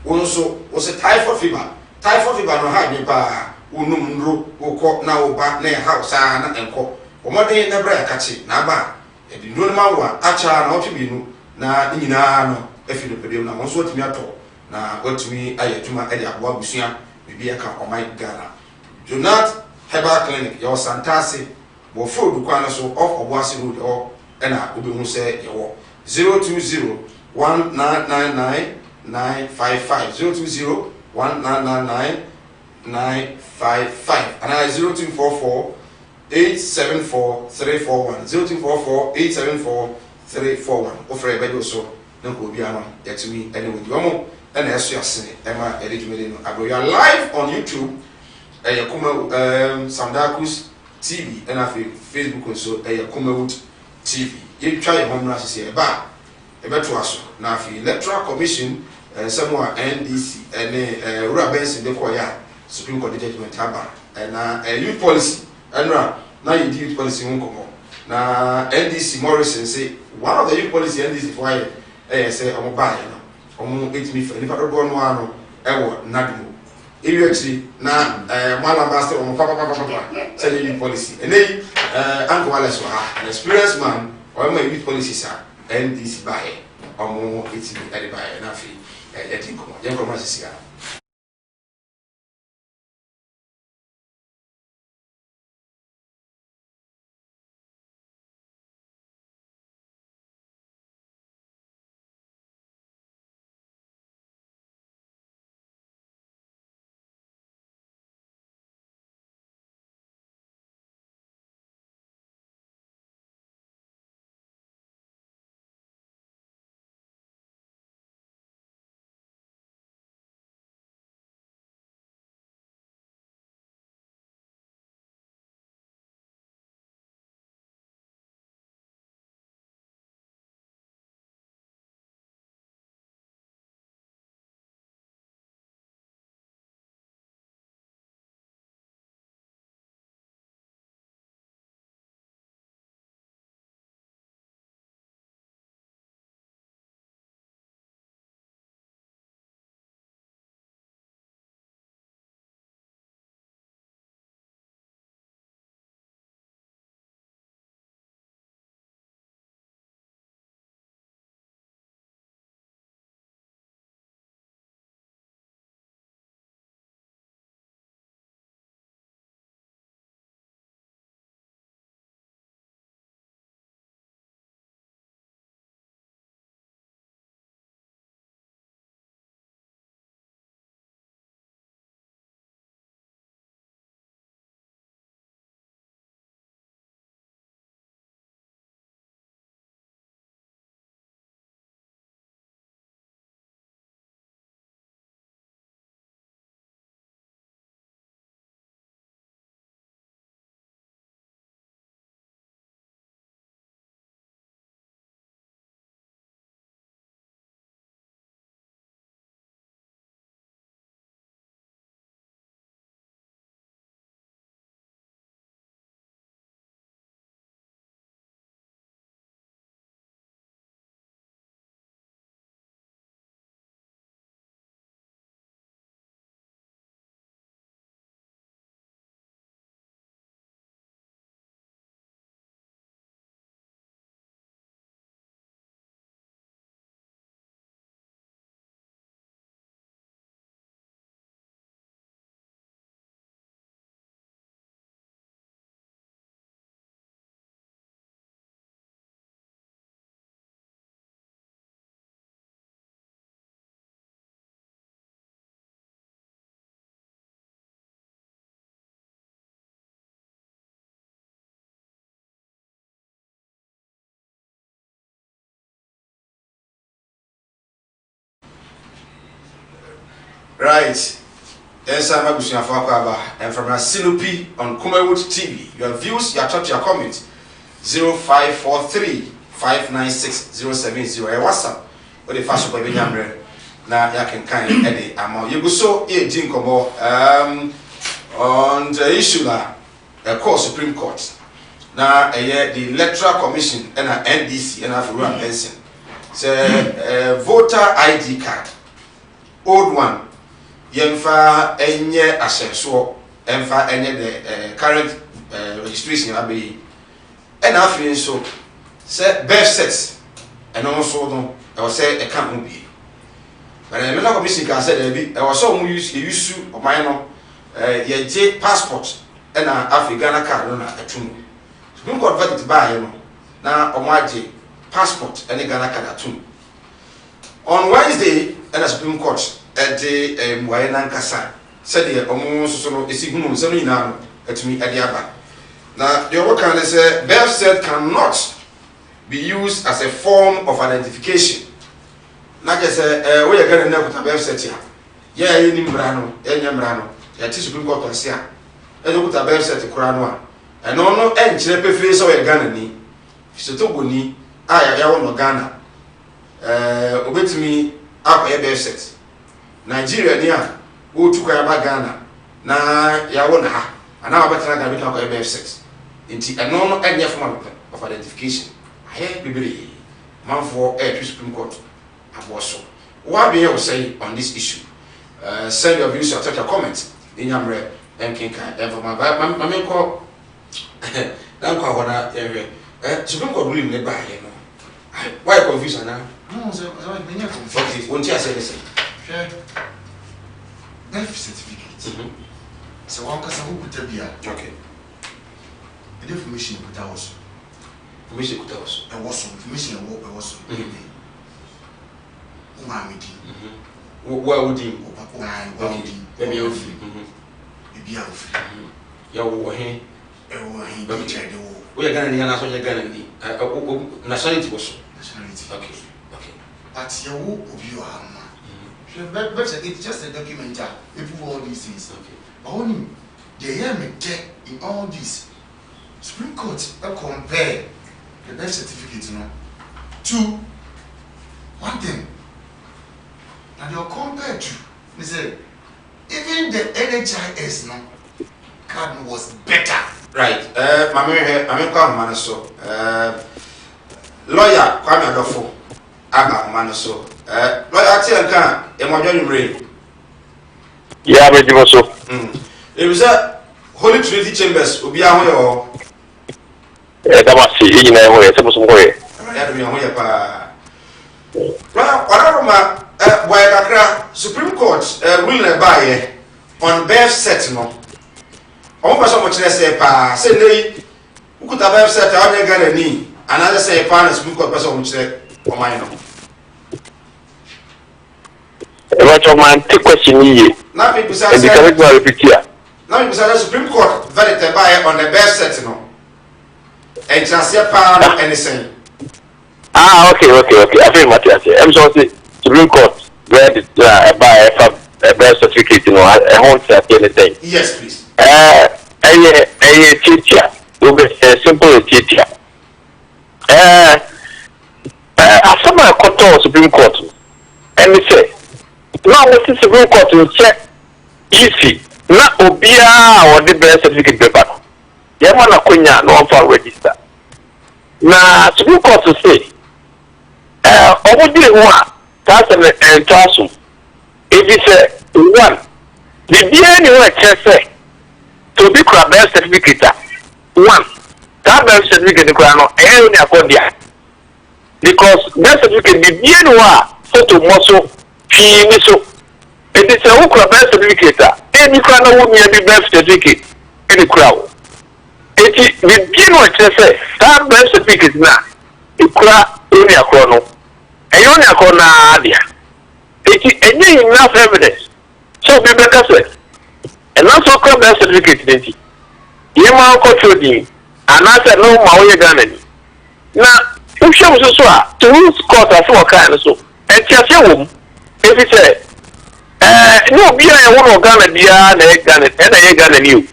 wonso was a typhoid fever no ha bi pa unum nro ukọ na oba na house na enko omode na bra kachi na ba e di no ma wa acha na otwi nu na nyina no efi do pedem na wonso otumi ato na otumi ayetuma e di aboa busua bibi aka omai Ghana Jonat Herbal Clinic yo santase wo food kwana so off Obuasi road o na obehu se yewo 020 1999 955 020 1999 955 and 0244 874 341 0244 874 341 offer bedo so nko bia no yetumi ene wodi omo na eso asene ema edejumele no agro you are live on YouTube Samdakus TV and Facebook also Kumawood TV you try your home last year ba ebeto aso na afi Electoral Commission somewhere NDC and Rural Benson de Koya Supreme Court judgment haba na youth policy and now you youth policy won come na NDC Morrison say one of the youth policy NDC for say omo ba ya no omo etimi fa ni padodo no ano ewo nadmo actually na malambastor omo papa say youth policy and then Uncle Wallace an experienced man or my youth policy sir NDC by omo etimi ade ba na fi etin komo yen komo sisia Right. Yes, I'm Abusia Fakaba, and from Sinupi on Kumawood TV. Your views, your thoughts, your comments. 0543 596 070. WhatsApp. What the first of the na ya can kind Eddie amount. You go so a jinkomo on the issue that Supreme Court. Now the Electoral Commission and NDC and African Benson. Say voter ID card. Old one. Yemfa enye asenso emfa enye the current registration abi and after so say birth certs and also no I was say e kan ho bi but the Electoral Commission can say there be I was so use of my no ye passport and African card no na atum Supreme Court verdict by no na omaje passport and Ghana card atum on Wednesday and Supreme Court ede Mwaye Nkasa said the almost so is igunu so nyina no atumi ade aba na the other can say birth cert cannot be used as a form of identification na just we are going to know birth cert ya any mra no enya mra no ya ti Supreme Court ase a ede kuta birth cert kura no a eno no enkyere pefe so we Ghana ni fisoto boni a ya wo no Ghana obetumi akoye birth cert Nigeria ni a wo tu kwa ba Ghana na ya wo na ha ana obetana ga bi ka kwa birth cert nti eno no enye form of identification aye bibiri manfo Supreme Court aboso what be you say on this issue send your views or take your comments in yamre enkinka ever my mamenko dan kwa wana Supreme Court ruling ne ba ye no why confusion now no so me nya confused okay won't you say this share birth certificate so one kasa who put bia okay the information put out information put out and was information and what was umamidi where would you let me off bia off ya wo he baby child we are Ghana ni na so je Ghana ni nationality was nationality okay but you obi o ama it's just a document people all these things okay but only they hear me get in all this Supreme Court compare the birth certificate to one thing and they'll compare to they say even the NHIS card was better right mame kwa man so lawyer Kwame Adofo aba man so lawyer tianka emodwo nwumre ya be dibo so it was a Holy Trinity Chambers obi ahoyo damasi yina ho ye sebo so ho ye ya do ho ye pa Wararoma boy kakra Supreme Court ruling ba ye on birth cert no on person mo kire say pa say nei ukuta birth cert a onye Ghana ni another say pa na Supreme Court person mo kire o man no what your man take question ye na people say and the correct one repeat here now people say Supreme Court verdict ba ye on the birth cert no and just pa no anything okay I feel Matthias I'm sorry Supreme Court verdict by a birth certificate I won't say anything yes please a teacher will be a simple teacher after my court Supreme Court and they say now what is Supreme Court will check easy na obia or the birth certificate paper yama na kunya no for register na Supreme Court to say obodi ho a that's an transum if you say one the DNA will check say to be birth certificate one that birth certificate no only akodia because birth certificate the DNA wa photo muscle fi ni so it is a birth certificate any kind of birth certificate any crowd it the DNA will check say that birth certificate na ikura only akono only akona dia it any enough evidence so be better say and also come birth certificate denti yema ko chodi anase no ma wo ye Ghana ni na uhwem so a to court aso kan so entiase wom ebi say No be a one of Ghana dia na Ghana new.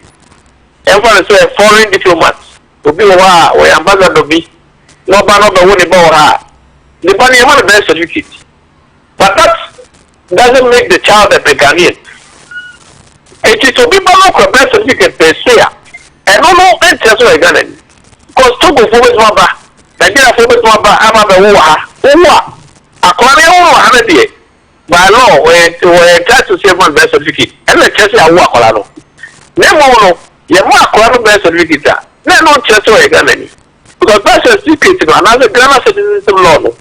Everyone say foreign diplomats. Obi wa we ambassador bi. No ba no be woni ba ha. The money have a birth certificate. But that doesn't make the child a Ghanaian. It is to be a birth certificate per se. And no interest in Ghana. Because Togo for with Maba, Nigeria for with Maba, Amaba Uwa. According to by law, we try to save one birth certificate. And the church is a work on. Never you want a birth certificate. No church or Ghana. Because birth certificate is another Ghana citizenship law.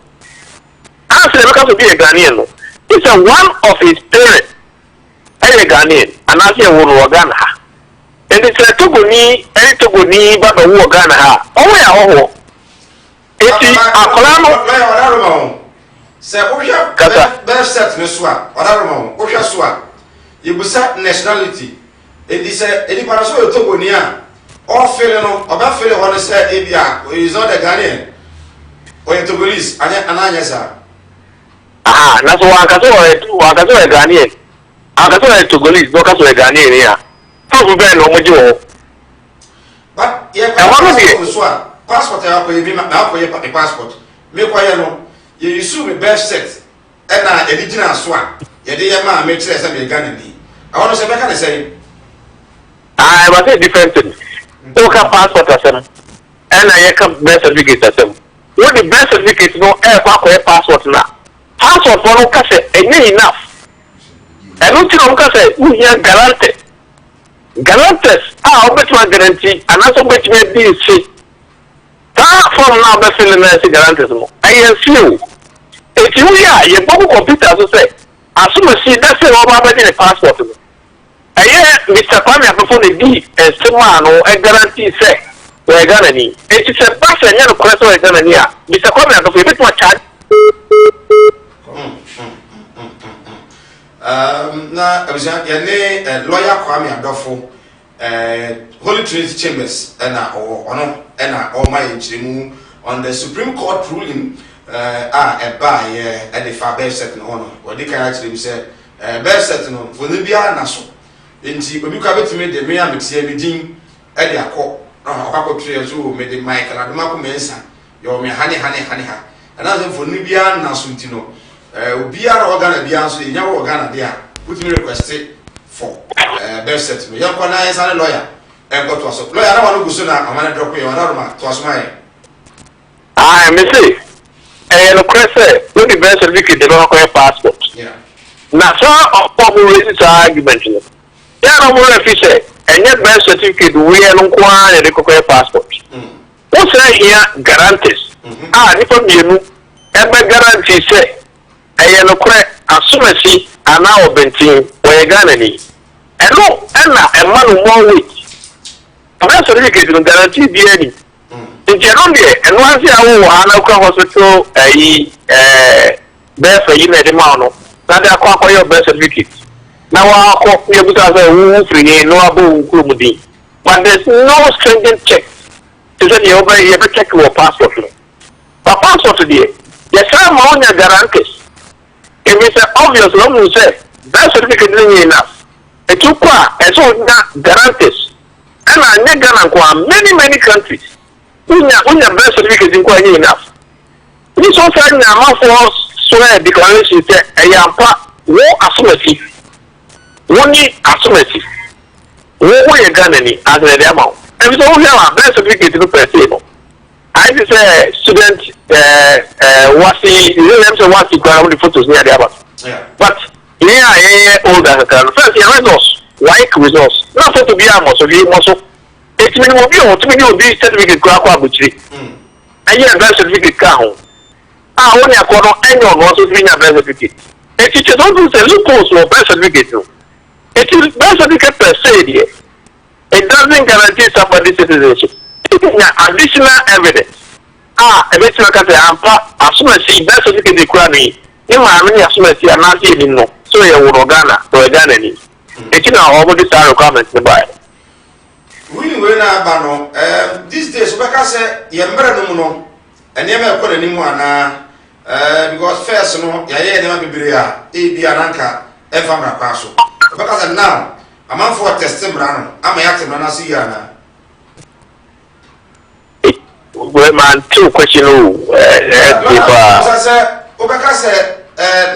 Answer because to be a Ghanaian. It's a one of his parents. A Ghanaian, and I say a woman Ghana. And it's a Togoni, any Togoni, but a war Ghana. Oh, it is a Colano. Say, Osha, best set, Miss Swap, or Aramon, Osha Swap. You will set nationality. It is any parasol Togonia, or Filano, or that Philip want to say, Abia, who is not a Ghanaian, or a Togolese, and Anyasa. That's why I can do a Ghanaian. I can do a Togolese, no Caso Ghanaian here. Probably no more. But, yeah, passport, I will be my passport. Make why no. You assume a best set and a original swap. You did man make sense of your Ghanaian. I want to say, I can say, I was a different thing. Look at passport as and I come birth certificate as them. What the birth certificate no air passport now. Passport for no cassette, enough. And don't you know, cassette, we are guaranteed. Guarantees are bet my guarantee, and also bet me be see. That from now, the feeling as a guarantees. I feel. If you are, you book computer to say, as soon as see that's a passport. I hear Mr. Kwame before the D and someone or a guarantee say, we're gonna need. It is a person, you know, question we're gonna need. Mr. Kwame before you much charge. Now, I was a lawyer Kwame Adolfo, Holy Trinity Chambers, and all my HMU on the Supreme Court ruling. A buy at the far best set in honor. What they can actually say, best set in honor for the Bia Nassau. In see, but you come to me the Mia Mixia Medin at their court. Papa Trails who made the Michael and Marco Mensa, your me honey. Another for Nubia Nassutino. Bia organ Bianso, in your organ there. Put me requested for best set. Young Kwana is a lawyer. And got to us. Lawyer, I don't want to go sooner. I'm going to drop you another to us my. I may say. And of course, when the birth certificate, they don't require passport. Yeah. Now, some of people raise this argument. They are not more efficient. And yet, birth certificate, we are not required to require passport. What's that here? Guarantees. Different you ever guarantee say, I am correct as soon as he and now Bentin, where Ghanaian. And no, and now a man more week. A birth certificate will guarantee the any. In Colombia, and once you are hospital, birth for you at the mountain, that they acquire your birth certificate. Now, I'll call you because I free, no above Kumudi. But there's no stringent check to send you over here to check your passport. But passport today, yes, I'm on your guarantees. If it's obvious, long you say, birth certificate isn't enough. A two qua, and so guarantees. And I need many countries. When your birth certificate is quite enough. This also has a for swear declaration that I am part war assumption. One assumption. War you Ghanaian as an amount. And so we have a birth certificate to per table. I just say student what's the ground photos near the about. But here older first resource, like resource. Not to be a muscle. It's will be certificate Quabuchi. And you have birth certificate count. Only a quarter annual also being a birth certificate. If you don't do the loopholes or birth certificate, it is birth certificate per se. It doesn't guarantee somebody's citizenship. It is additional evidence. Eventually, as soon as she birth certificate requirement, you might as soon as you are not even know. So you will Ghana or Ghanaian. It's now over this requirements to buy. We were now, these days, because Yamber no, and never put any more because first, no, Yaya never be Bria, Ibiananka, ɛfa mra kwa so because now amanfo test mra no ama ya te na so ya na well man two question people say obeka say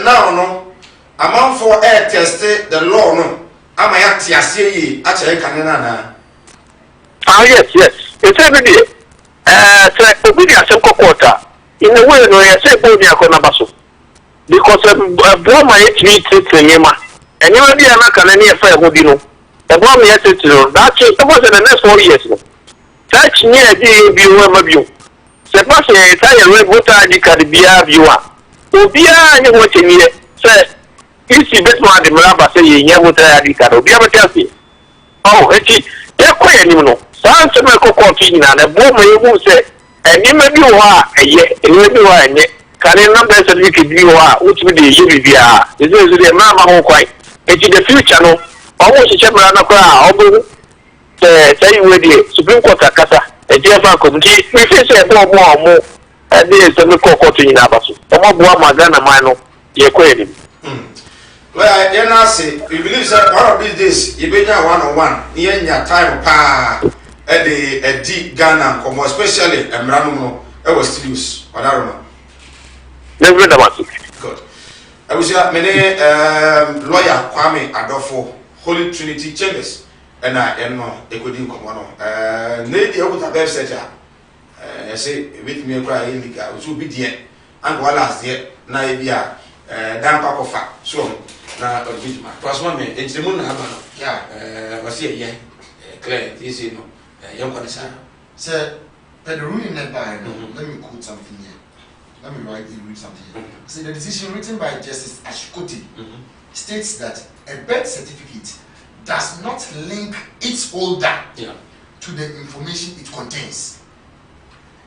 now no amanfo test the law no ama ya te ase yi a chere kan na yes it's every day say obedience kokota in a way no you say body akona baso because Brahma it nyema enyema bi ana kana ne efa e hodi no Brahma yet no that change was in the next 4 years no touch near the bi o ma bi o se pa se tire we voter ID card bia bi wa obia nye ho chenye se isi betwa de mraba se ye nya voter ID card obia betasi oh eti e koye ni no san se me kokoti nyina na Brahma yehu se enyema bi o ha eye enyema bi o ha enye can you number certificate you are which be the UBBR? Is the Mama Hong Kong? It's in the future, no. Almost a chamber and a crowd, say you with the Supreme Court Casa, a JFA committee. We face a more, and there is a local court in Abasu. Omo Magana Mano, you're quitting. Well, then I say, we believe that one of these days, you be one-on-one, in your time, at the deep Ghana, especially a Mranuno, I was still use, or I don't know. Good. I was many lawyer Kwame Adolfo, Holy Trinity Chambers, and I know a good income. Lady over the website. I say, with me, cry indica, which will be dear, and while last year, Naibia, Dampa of fact. So, now, was 1 minute, it's the moon. Yeah, was here, yeah, Claire, this is young concern. Sir, the ruling that by let me quote something here. Let me read something here. So the decision written by Justice Ashikoti states that a birth certificate does not link its holder to the information it contains.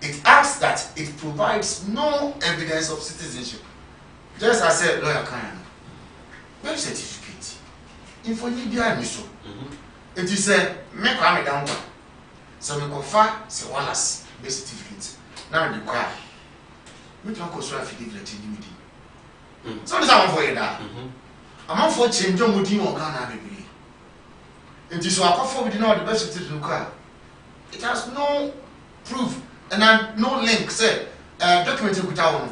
It asks that it provides no evidence of citizenship. Just as a lawyer can. Birth certificate. Information behind me so. It is a make me down one. So me confirm say Wallace birth certificate. Now the cry. We don't go so affidavit to so this am for you da. Am for change on mudi on Ghana baby. It is so akofo we know the birth certificate cry. It has no proof and no link say document you put out.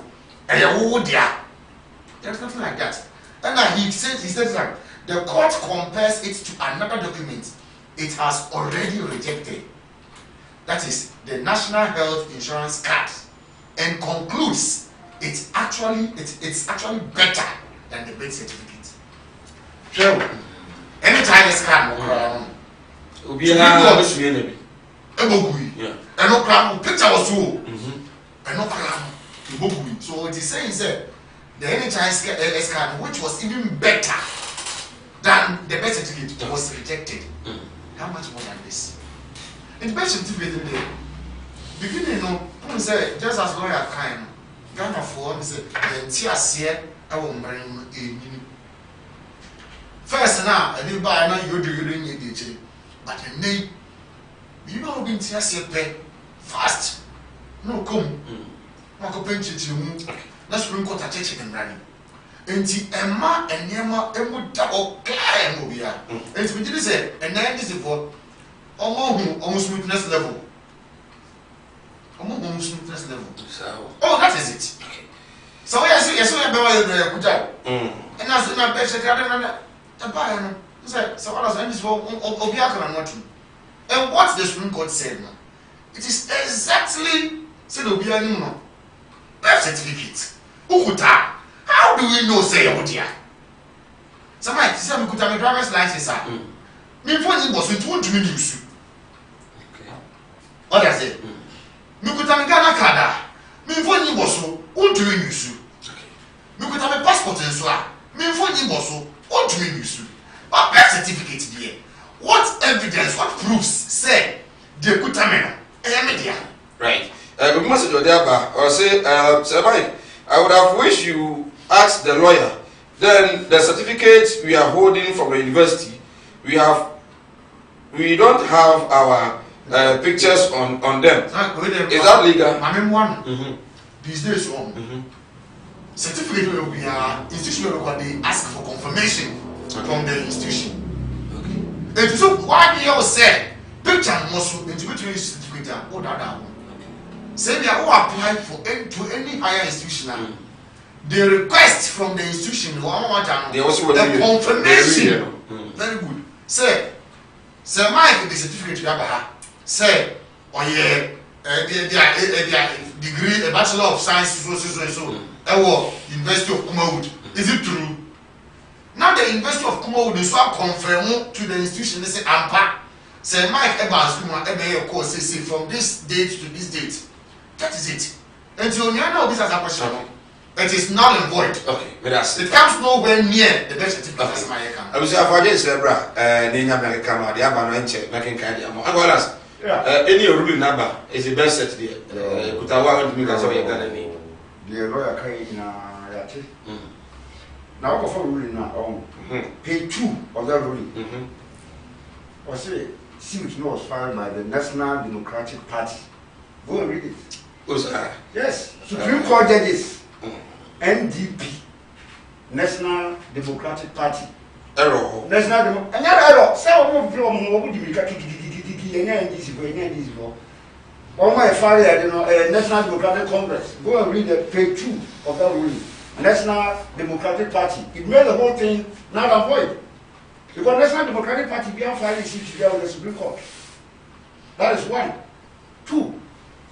There's nothing like that. And he said that the court compares it to another document it has already rejected. That is the National Health Insurance Card, and concludes it's actually better than the birth certificate. So, anytime it's card, picture was so it is saying that the NHIS card, which was even better than the birth certificate, was rejected. How much more than this? In the birth certificate, in the beginning, no, say just as lawyer kind, Ghana for say the TSC, I will marry first now, I didn't buy now you need it, but the name you know being TSC pay fast. No come. Marco Penchi, let's bring Court a church and running. And Emma and Yama and would double climb Mobia. And we did say, and then this is for almost smoothness level. Almost smoothness level. Oh, that is it. So, yes, we have a good job. And as soon as I said, I don't know. So, what was this for Obiaka and what? And what the Supreme Court said, it is exactly said Obiano. Birth certificate. Ukuta. How do we know say Odia? Somebody say we could have a driver's license. Me phone you was to me use. Okay. What does it? Me could have a Ghana card. Me phone you was to me use. Okay. Me could have a passport and so. Me phone you was to me use. But birth certificate there. What evidence, what proofs say they could have media? Right. We must do that, or say, Sir Mike, I would have wished you asked the lawyer. Then the certificates we are holding from the university, we don't have our pictures on them. Is that legal? I mean one. These days certificate will be institution they ask for confirmation from the institution. Okay. And so why you say picture muscle into between certificate and all that one. Say they are who apply for to any higher institution. The request from the institution they also the confirmation. Very good. Say Mike the certificate you have say oh yeah degree a bachelor of science so University of Kumawood. Is it true? Now the University of Kumawood is so confirm to the institution they say ampa say Mike Evans your course say from this date to this date. That is it. Until you know this as a question. It is null and void. Okay, but that's it comes nowhere near the birth certificate as my account. I was for this bra Nina American the Abano check making kind of Angolas. Any ruling number is the best set there. Kutawa to me as you Ghana name. The lawyer came na yate. Now go for ruling now page 2 of that ruling. Or say suit was filed by the National Democratic Party. Go and read it. Yes, Supreme Court judges. NDP, National Democratic Party. Error. National Democratic. And error. Say what we National Democratic Congress. Go and read the page 2 of that ruling. National Democratic Party. It made the whole thing null and void. Because National Democratic Party be on file seats to be on the Supreme Court. That is 1. 2.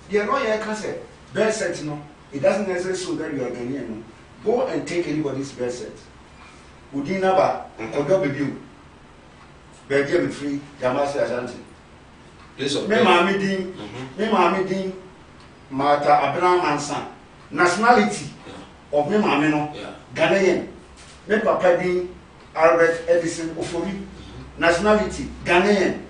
The lawyer can say, birth set, it doesn't necessarily show that you are Ghanaian. Go and take anybody's birth set. Udinaba, Odo Bibu, Belgium free, Yamasi Ashanti. Me Mami Din, Martha Abraham Mansan. Nationality of me Mamino, Ghanaian. Me Papa Din, Albert Edison Ofori. Nationality, Ghanaian.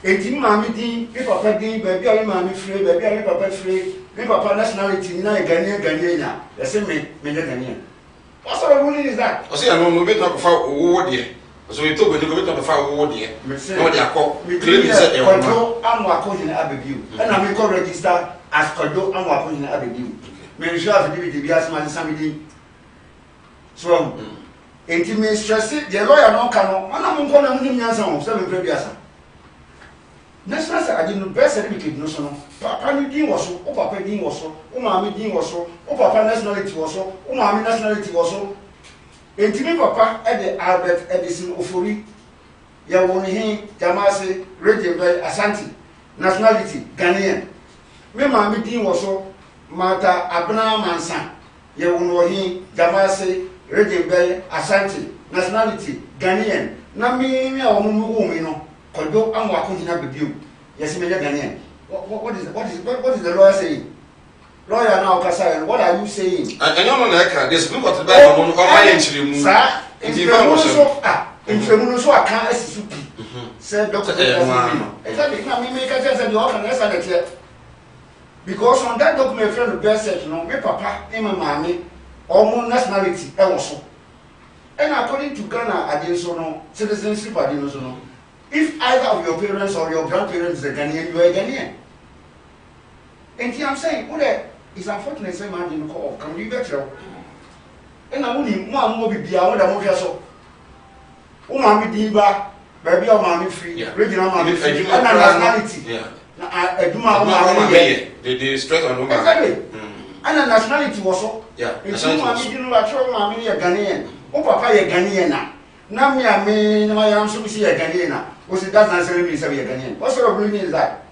18 Mami Din, me Papa Din, baby, I Mami free, baby, I Papa free. Me Papa nationality, na Ghanaian. They say me Ghanaian. What sort of ruling is that? I say I know we talk about war there. So we talk about war there. No, they are called. Control and Wako in Abbeville. And I'm going to register as Control and Wako in Abbeville. Me sure have to be as much somebody. So, intimate stress, the lawyer no cano. And I'm going to name Yansan, 7 previous. National Academy birth certificate no so. Papa ni din was so, o papa din was so, o mama din was so, o papa nationality was so, o mama nationality was so. Entimi papa e de Albert Edison Ofori. Ya woni hin Jamase Regenbe Ashanti. Nationality Ghanaian. Me mama din was so, Martha Abraham Mansan. Ya woni hin Jamase Regenbe Ashanti. Nationality Ghanaian. Na me a omumu mi no. Kodo am Wako in Abbeville. Yes, me Ghanaian. What is the lawyer saying? Lawyer now, Kasai, what are you saying? I don't know that this book of the Bible on my entry. Sir, in Femuno, I can't SCP. Said Dr. Exactly. Now, we make a test and you often answer because on that document, friend of birth said, no, my papa, and my mammy, almost nationality, also. And according to Ghana, I didn't so no citizenship, I didn't so no. If either of your parents or your grandparents is a Ghanaian, you are a Ghanaian. And here I'm saying, what is unfortunate, say, man, you call, can you get your? And I wouldn't want to be beyond the movie. So, Umami Diva, baby, or mommy free, regional mommy free, and nationality. Yeah, the stress on woman. Exactly. And the nationality was so. Yeah, it's Umami didn't actually mommy a Ghanaian. Oh, papa, a Ghanaian. Now, me, I mean, I am so see a Ghanaian. Was it that necessarily a Ghanaian? What sort of ruling is that?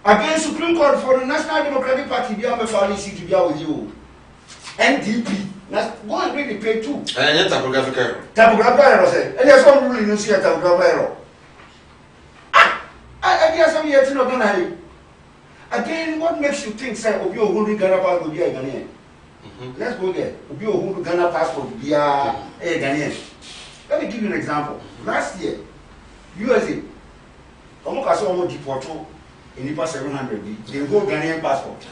Again, Supreme Court for the National Democratic Party, be on the family seat to be with you. NDP. Go and read the page 2. And typographic error. Typographic error, say. And there's some ruling you see a typographic error. I guess I'm here to know Ghana. Again, what makes you think, say, Obi Ohuru Ghana passport will be a Ghanaian? Let's go there. Obi Ohuru Ghana passport will be a Ghanaian. Let me give you an example. Last year, USA, Omokaso Omo deported in the past 700, they hold Ghanaian passport.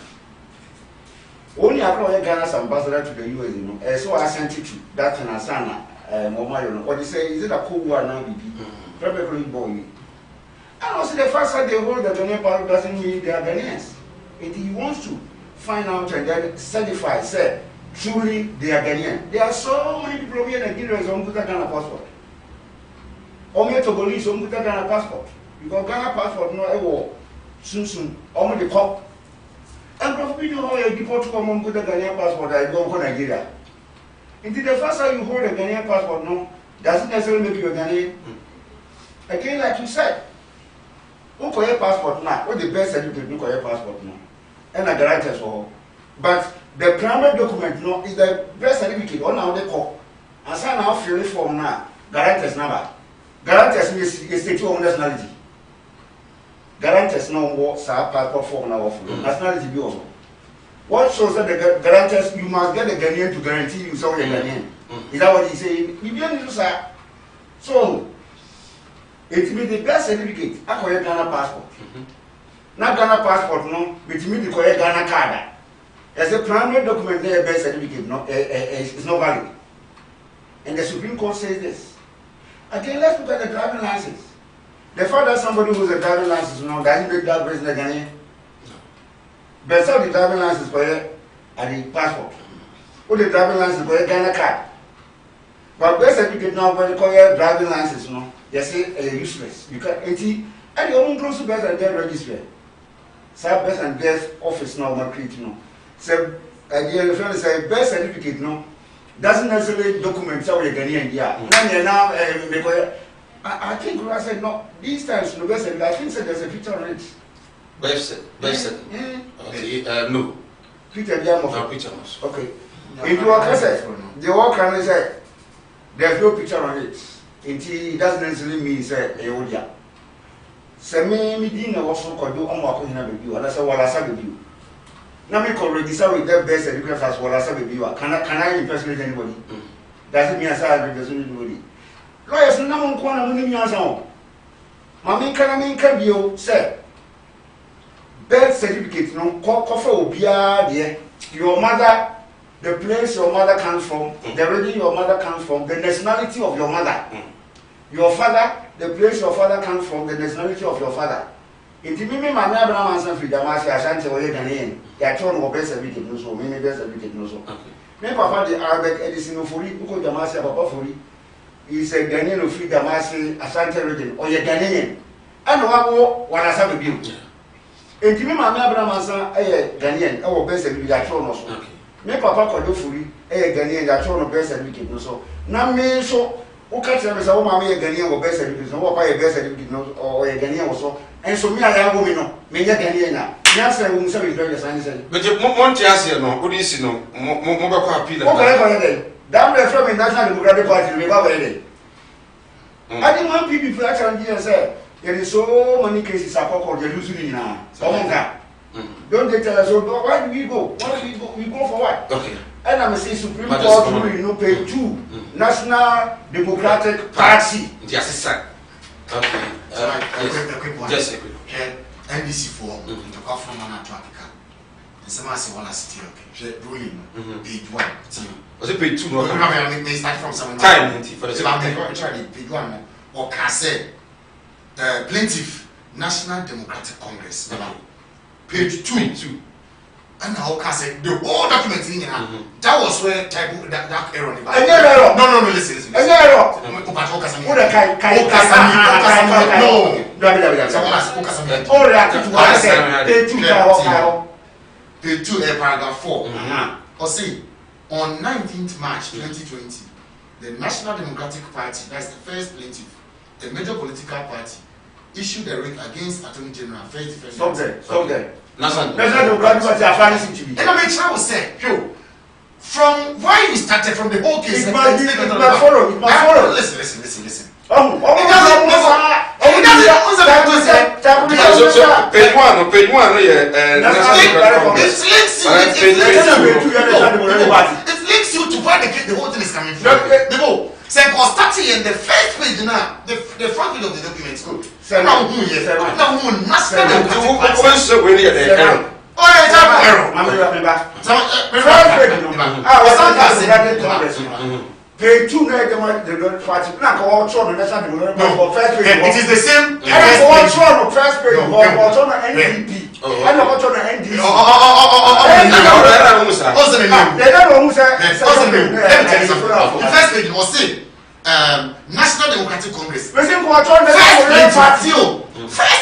Only across Ghana's ambassador to the US, you know, so I sent it to that and Asana, Momayo. What they say, is it a cool war now, BB? Probably boy. And also the fact that they hold the Ghanaian passport doesn't mean they are Ghanaians. And he wants to find out and then certify, say, truly they are Ghanaian. There are so many people here in Nigeria who have Ghana passport. Omo Togolese omo kuta Ghana passport because Ghana passport no ewo soon omo dey come. And probably you know you deport come omo kuta Ghana passport I go Nigeria. Indeed the first time you hold a Ghanaian passport no doesn't necessarily make you a Ghanaian. Again like you said, who call your passport now? What the best certificate you call your passport now? And a guarantee so. But the primary document no is the birth certificate on how they call. And so now fill the form now. Guarantees number. Guarantees is state of nationality. Guarantees no more passport form now of nationality be also. What shows that the guarantees you must get the Ghanaian to guarantee you so you're Ghanaian. Is that what he's saying? You don't use that. So it means the birth certificate. I call it Ghana passport. Not Ghana passport no, which means the correct Ghana card. As a primary document, their birth certificate no, is not valid. And the Supreme Court says this. Again, let's look at the driving license. The fact that somebody who's a driving license no, doesn't make that person a Ghanaian. But so the driving license for you and the passport. Or the driving license for your Ghana card. But birth certificate now, when you call your driving license no, they say useless. You can and the only close to birth and death registry. So birth and death office now not create no. So the friend say birth certificate no doesn't necessarily document how you're Ghanaian. Yeah. Now I think I said no. These times no birth certificate. I think said there's a picture on it. Birth no. Peter Diamo. No picture. Okay. If you are said the work can say there's no picture on it. It doesn't necessarily mean say Eodia. Say me didn't also could do on what in a review, and I said, well, I said review. Now me could register with that best education as well as a review. Can I impersonate anybody? Doesn't mean I say I represent anybody. Lawyers, no one can only me as on. Mammy can you say birth certificate no coffee will be there. Your mother, the place your mother comes from, the region your mother comes from, the nationality of your mother. Your father, the place your father comes from, the nationality of your father. If you mean my neighbor answer for Damasi, Ashanti or Ghanaian, they told me best certificate no so, many best certificate no so. Me papa the Albert Edison for it, because Damasi papa for it. He's a Ghanaian of free Damasi, Ashanti region, or your Ghanaian. And what I have a view. If you mean my neighbor answer, Ghanaian, or best certificate no so. Me papa could do for it, Ghanaian, that told me best certificate no so. Now me so. Who catch them as a woman, a Ghanaian or best certificate, or buy a best certificate or a Ghanaian or so. And so me, I have women, no, me a Ghanaian now. Yes, I will say very signs. But you want to ask you, no, what is you know, more appeal. Okay, damn the from the National Democratic Party, we have a I didn't want people to actually say there is so many cases of alcohol, they're losing now. Don't they tell us, why do we go? Why do we go? We go for what? Okay. And I'm saying Supreme Court ruling no pay 2 National Democratic Party. Yes, sir. Okay. Yes, NDC for to come from Africa. And some say one last year. Ruling page 1. Was it page 2? No, they start from some time for the page 1 or can say plaintiff National Democratic Congress. Page 2. And how can I say the whole document in here? That was where type that error. No, listen. Error. Page 2, paragraph 4. Or see, on 19th March 2020, the National Democratic Party, that's the first plaintiff, the major political party, issued a writ against Attorney General First Defendant. Stop there. National Democratic Party are filing to be. And I mean, I will say, from why you started from the whole case. It must follow. Listen. Page one, it links you to where the whole thing is coming from. Say, starting in the first page now, the front page of the document is good. Now, National Democratic Party. Oh, it's Page 2 the party plan all the National Democratic first page. It is the same. First page NDP. I know what on NDP. The first page was say National Democratic Congress. First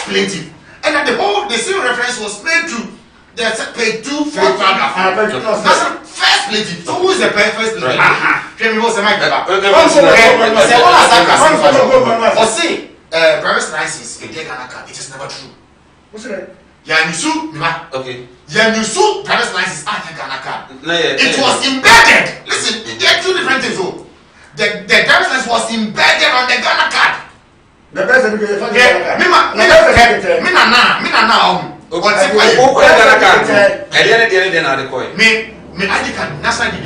plaintiff. And then the same reference was made to the page 2 fourth paragraph. National first plaintiff. So who is the first plaintiff? Private license in Ghana, it is never true. What's that? Okay. Private license at Ghana. It was embedded. Listen, there are two different things. The driver's license was embedded on the Ghana card. The best of the Ghana card. Me ID card national ID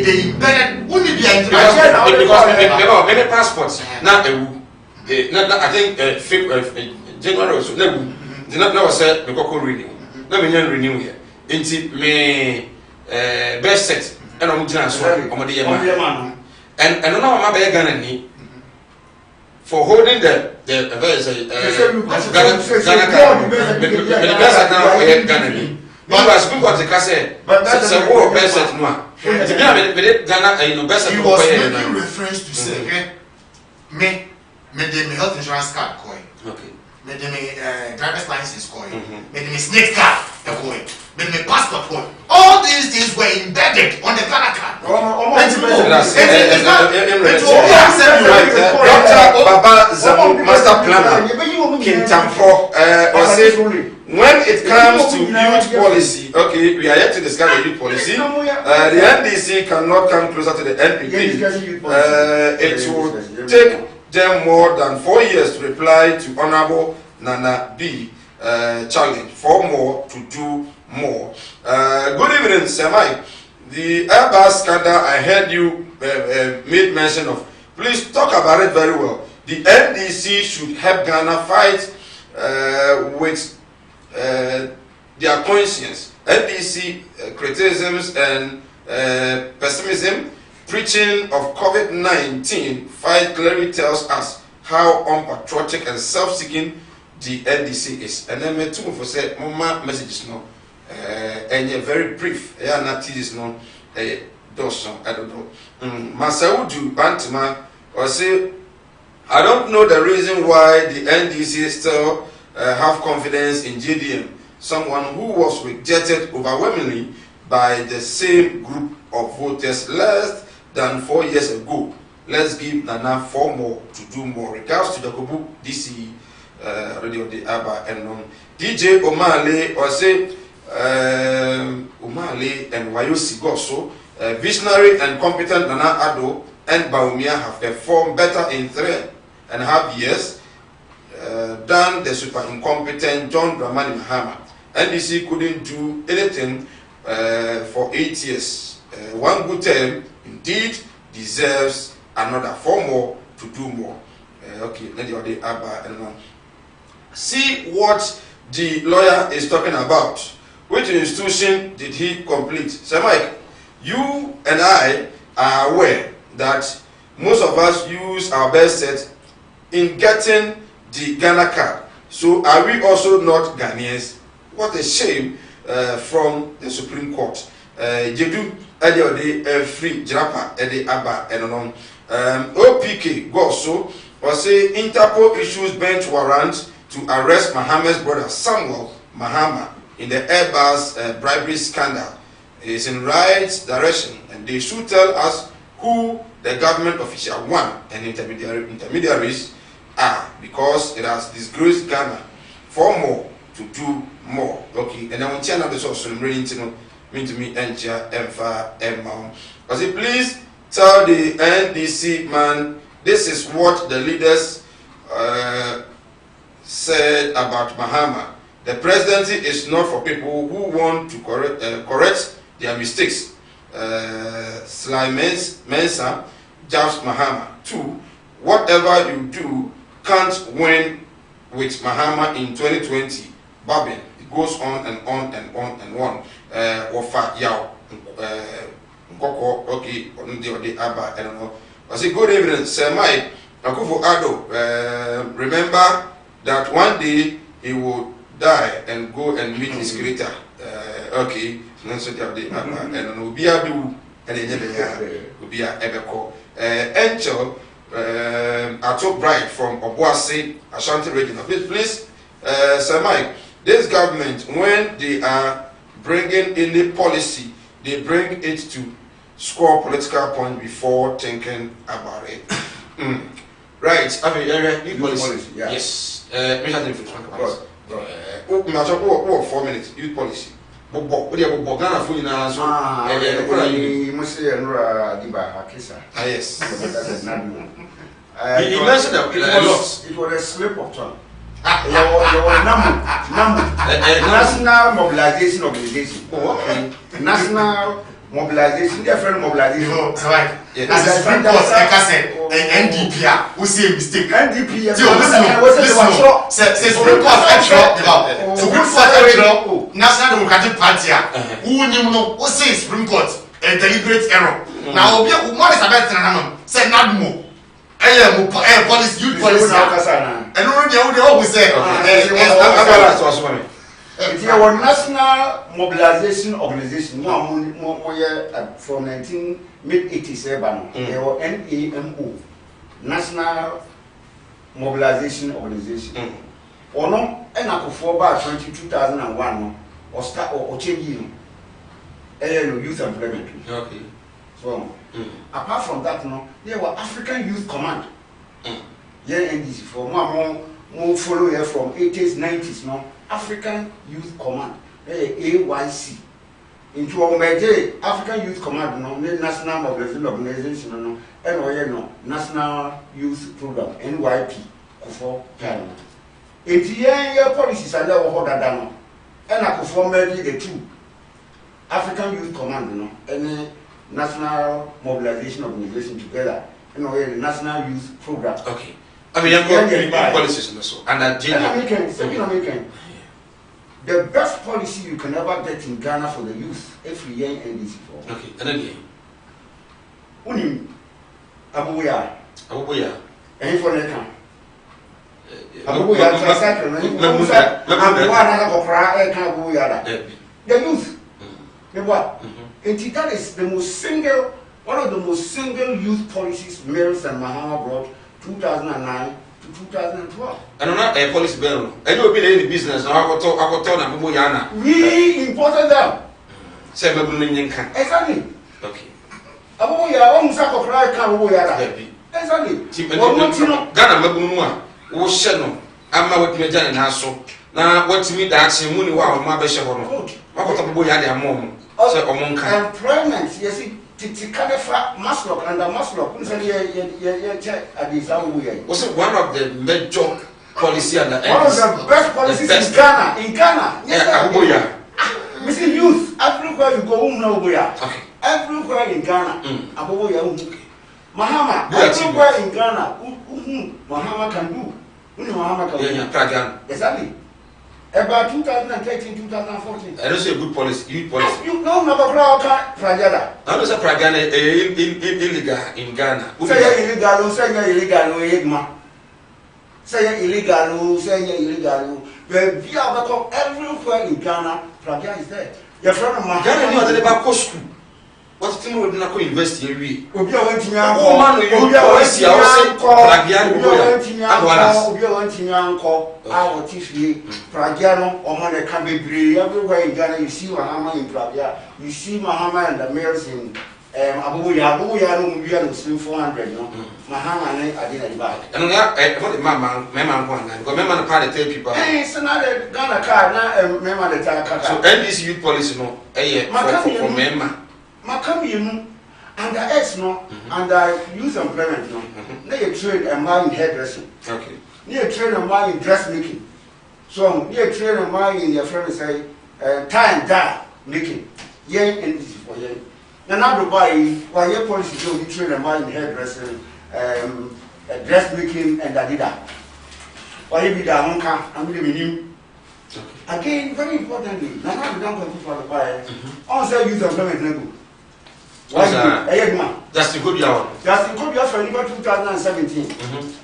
they embedded only the because many passports now I think January or so never said because renew na me nyan renew here nti me best set and I'm gina so omode yema and no ma be Ghana ni for holding the Ghana Ghana ni but as people got the cassette so what best set no to be Ghana best set was making reference to say me the health insurance card coin okay me driver's license coin me snake card coin me passport coin all these things were embedded on the Ghana card. Dr. Baba Zamu, master planner, Kintamfo, when it comes to youth policy, okay, we are yet to discuss the youth policy. The NDC cannot come closer to the NPP. It will take them more than 4 years to reply to Honorable Nana B. Challenge for more to do more. Good evening, Sir Mike. The Airbus scandal I heard you made mention of. Please talk about it very well. The NDC should help Ghana fight with their conscience. NDC criticisms and pessimism, preaching of COVID-19 fight clearly tells us how unpatriotic and self-seeking the NDC is. And then me too for say mama messages no and very brief. Yeah, not this no Dawson, I don't know. Masaudu Bantama or say I don't know the reason why the NDC still have confidence in JDM, someone who was rejected overwhelmingly by the same group of voters less than 4 years ago. Let's give Nana 4 more to do more. Regards to Jacobu DC Radio de Abba and DJ Omale or say Omale and Wayosi Goso, visionary and competent Nana Ado and Baumia have performed better in 3.5 years than the super incompetent John Dramani Mahama. NDC couldn't do anything for 8 years. One good term indeed deserves another 4 more to do more. Okay, let the Abba and see what the lawyer is talking about. Which institution did he complete? Sir Mike, you and I are aware that most of us use our best set in getting the Ghana card. So are we also not Ghanaians? What a shame from the Supreme Court. Jedu Ediode free Jirapa Ede Abba and OPK Goso was say Interpol issues bench warrant to arrest Mahama's brother Samuel Mahama in the Airbus bribery scandal. It is in right direction, and they should tell us who the government official one and intermediaries are, because it has disgraced Ghana. 4 more to do more. Okay, and I want to tell this also mean to me Encha Emfa Emma. I say please tell the NDC man this is what the leaders said about Mahama. The presidency is not for people who want to correct their mistakes. Sly Mensa judged Mahama. 2. Whatever you do can't win with Mahama in 2020. Babin, it goes on and on and on and on. Wafa Yao, Nkoko, okay, the Abba, I don't know. I say good evening, Sir Mike Akufo Addo. Remember that one day he will die and go and meet his creator. Okay, so the Abba, I don't know. and then will be a Ebeko. Angel Ato Bright from Obuasi, Ashanti region. Please, Sir Mike, this government, when they are bringing any policy, they bring it to score political point before thinking about it. Right, I mean, youth policy. Yeah. Yes. What 4 minutes? Youth policy. Ghana for you now. So, you must say, Diba Hakisa. Yes. You mentioned that it was a slip of tongue. National Mobilization Organization. Oh, okay. National Mobilization, different mobilization. Right. As the Supreme Court, like I said, NDP, who say mistake. NDP, say Supreme Court actually, Supreme Court actually, National Democratic Party, who say Supreme Court a deliberate error. Now, we are more than said not more. Policy, youth policy, and already always say, it's our National Mobilization Organization, from mid-80s, our NAMO, National Mobilization Organization. Or no, and I could fall back 2001 or start or change youth employment. Okay. So, apart from that, no, there were African Youth Command. Yeah, and this for more follow here from 80s, 90s, no. African Youth Command, AYC. Into our major African Youth Command, no, National Mobilization Organization, no, and National Youth Program, NYP, for Ghana. It's your policies are there over that down, and I perform the two African Youth Command, no, and National Mobilization Organization together, and the National Youth Program. Okay. I mean, I'm going policies and so, and American. The best policy you can ever get in Ghana for the youth, every year NDC for. Okay, and then Unim Abuya. And for the camp. Abuya, the youth. The what? And that is the most single, one of the most single youth policies Mills and Mahama brought 2009 to 2012. And not a policy bill. And you'll be in the business. I will talk Yana. We imported them. Exactly. Okay. Abuya, almost a cry can Abuya. Exactly. Ghana Mabumua, who Shannon, I'm not with me, Jan and Hasso. Now, what to me, that's a money while my bishop. What about Abuya, their mom? Employment, yes, Tikadafa Maslock and the Maslock, was it one of the major policy and the one of the best policies in Ghana? In Ghana, yes, Mr. Youth, everywhere you go, okay. Everywhere in Ghana, Mahama, everywhere in Ghana, Mahama can do. Mahama can do. Exactly. About 2013, 2014. I don't say good policy, youth policy. You know, Prajada. I don't say Prajada illegal in Ghana. Say illegal, say illegal. We have everywhere in Ghana, Prajada is there. Your friend of mine. Ghana knew that about school. What's the thing with Nako University? Obi went to me. Oh man, you policy. I was saying Prajada. Our TV, Pragiano, or Mona Cabri, everywhere in Ghana, you see Mahama in Pragia, you see Mahama and the males in Abuya, no, still 400, no, Mahama, I didn't buy. And I got the mamma, go member the party tell people. Hey, it's another Ghana card, now, member the Taka. So, NDC youth policy, no, for member. Macami, you know, and the X, no, and the youth employment, no, they trade and buy in hairdressing. Okay. Near train and buy in dressmaking. So, near train and buy in your friend say, tie and dye making. Yen and this for yen. Now, to buy while your policy go, you train and buy in hairdressing, dressmaking, and Adida. Why you be the Honka, I'm living you. Again, very importantly, now we don't compete for the buyer. Also, use employment. Why? That's a good year. That's a good year for 2017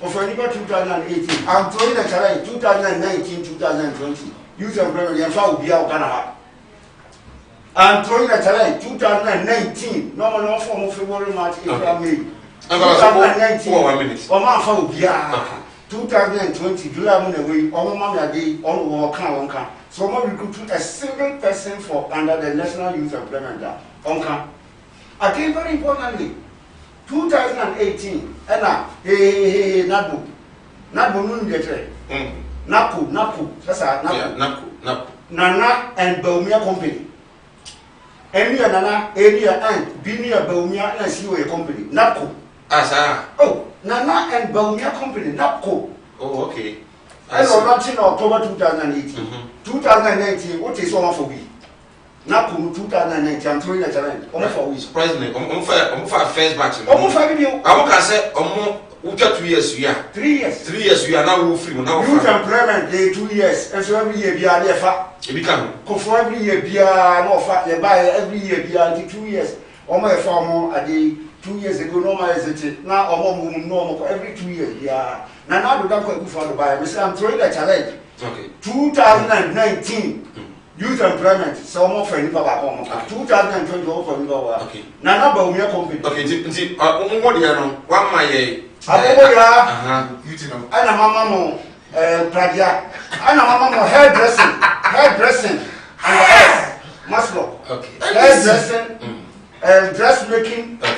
or for 2018. I'm throwing the challenge 2019, 2020. Youth employment, and how will be our Ghana. I'm throwing a challenge 2019. No one form of February, March, April, May. 2019. 1 minute. Or my phone, yeah. 2020, July away, all Mamma Day, all war count. So, we recruit a single person for under the National Youth Employment Act. Again, very importantly, 2018, and now, hey, Nabu, Napu, that's Napu, Nana and Baumia Company. Any Nana, area and Binia Baumia and Seaway Company, Napu. Asa. Oh, Nana and Baumia Company, Napco. Oh, okay. I know launching October 2018. 2019, what is on for me? Napu 2019, I'm throwing a challenge. Almost for weeks. Surprisingly, first batch. Almost 5 years. I can say, 2 years, we are. 3 years. 3 years, we are now free. Now, Youth employment, 2 years. And so every year, we are there. It become. For every year, we are no fat. They buy every year, we are 2 years. Or my farmer, a day, 2 years ago, normal as it now, or more normal every 2 years. We are. Now, we don't go for the buyer. I'm throwing a challenge. Okay. 2019. Youth employment, so more for anybody back home. 2020, for anybody. Okay. Now, number of your company. Okay, what do you know? 1 my You know. I know Mama Pradia. I know Mama hairdressing, and muscle. Okay. Hairdressing, dressmaking. Okay.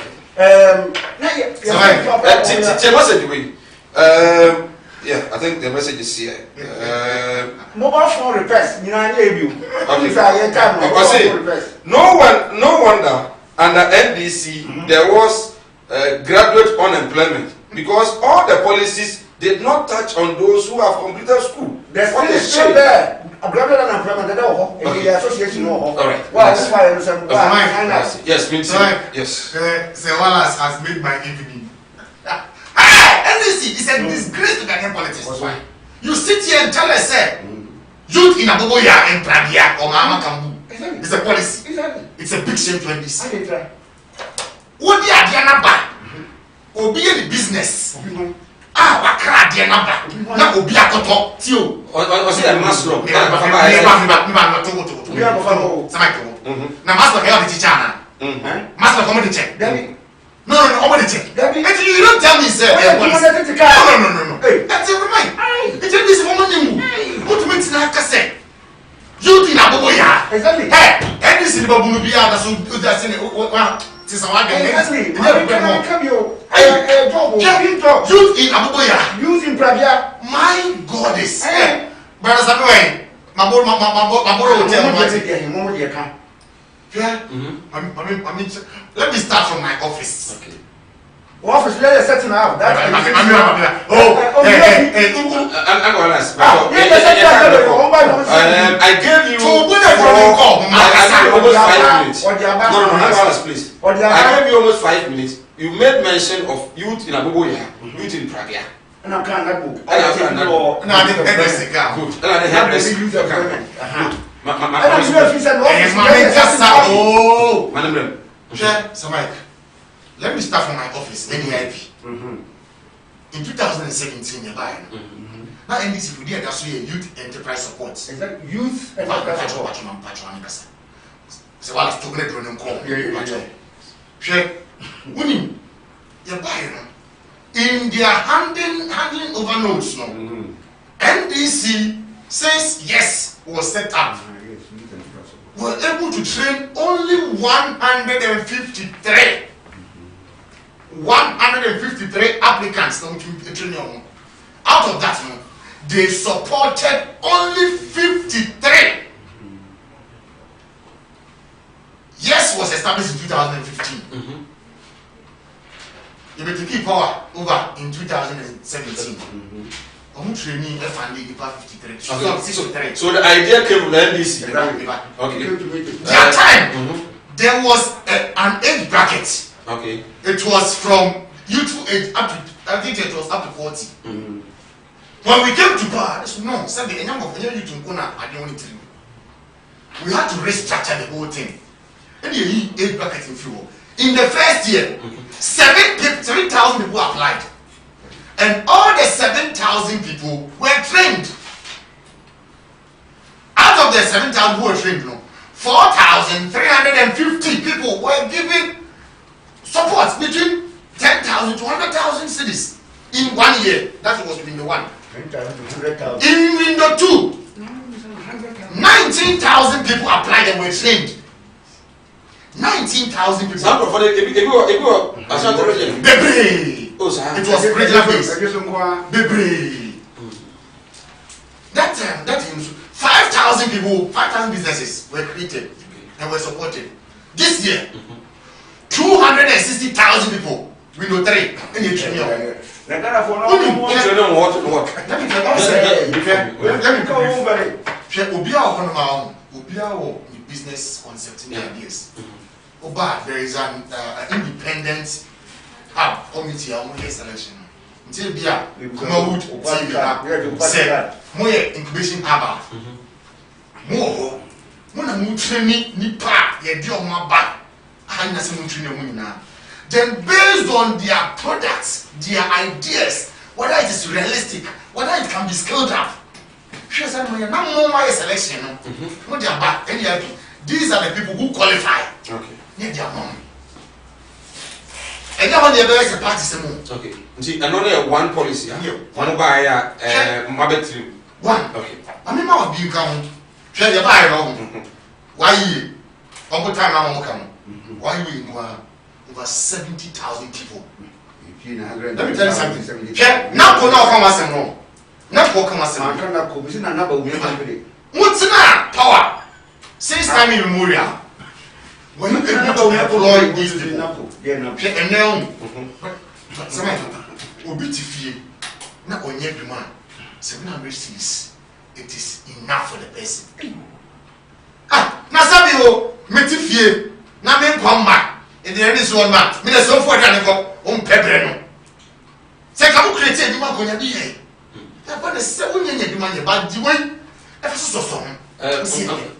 So, what's it doing? Yeah, I think the message is here. Mobile phone repairs. You know, no wonder under NDC there was graduate unemployment because all the policies did not touch on those who have completed school. What is still there? A graduate unemployment, the association. All right. Well, that's why yes, me too. Yes. Wallace has made my evening. NDC is a disgrace to Ghanaian politics. Why? You sit here and tell us, youth in Aboboya and Pradia or Mama Kambu. It's a policy. It's a big shame to NDC. What the Adiana Ba? Obi the business. Wakra Adiana Ba. Na Obi Akoto. Tio. Or say a Maslow. Na Maslow can have the teacher. Maslow come to check. No, I'm check. You don't tell me, sir. No. Hey, that's it, right? It's this woman. What makes that cassette? You think I'm boy? Exactly. Hey, and this is Babu Bia, that's in it. Exactly. Youth in Abuboya. Youth in Pradia. My goddess. Brother Samuel, my boy will tell me. Yeah. Let me start from my office. Okay. Office, let us settle now. I gave you almost 5 minutes. No, please. I gave you almost 5 minutes. You made mention of youth in Abuboya, youth in Pradia. And I can't book. I didn't good. And I had this youth employment. Good. So Mike, let me start from my office, NEIP. In 2017, you're buying. Now, NDC, we did youth enterprise support. Is that youth enterprise support? So, while I was talking to them, call when you're buying in their handing over notes, no, NDC says yes, was set up. Were able to train only 153. 153 applicants to train. Out of that, they supported only 53. Yes was established in 2015. You better keep power over in 2017. Training F&D 53. So the idea came from the NDC. Okay. Their time, there was an age bracket. Okay. It was from youthful age up to, I think it was up to 40. When we came to power, no, Sunday, we had to restructure the whole thing. And the age bracket in fuel. In the first year, 7,000 people applied. And all the 7,000 people were trained. Out of the 7,000 who were trained, 4,350 people were given support between 10,000 to 100,000 cities in 1 year. That was window 1. In window 2, 19,000 people applied and were trained. 19,000 people. Some for the if Bebre. Oh, sir. It was regional based. Bebre. That time, 5,000 people, 5,000 businesses were created and were supported. This year, 260,000 people. Window 3 in the Kenya. Let me tell you, business concept ideas. There is an independent committee on selection. Until Bia, Kumawood, said, Moye incubation harbor. More, Mona training Nipa, Yadio Maba, Highness Mutrina. Then, based on their products, their ideas, whether it is realistic, whether it can be scaled up, these are the people who qualify. Okay. And now they are a party. Okay. See, another one policy. One by Mabetri. One. Okay. I mean, I will be count. Share your buy. Why you? Over time, I'm come. Why you over 70,000 people? Let me tell you something. Now, come as a no. Not come as a what's that power? Since time immemorial. When you employ these people, and now, Obiti not on every man, 700 cities. It is enough for the person. Nasabio, Metifie, Namen Kwamba, in the end is one man, Minnesota for Danico, Pebreno. Say, come create a demand on your DA. But the 7 year demand about the way,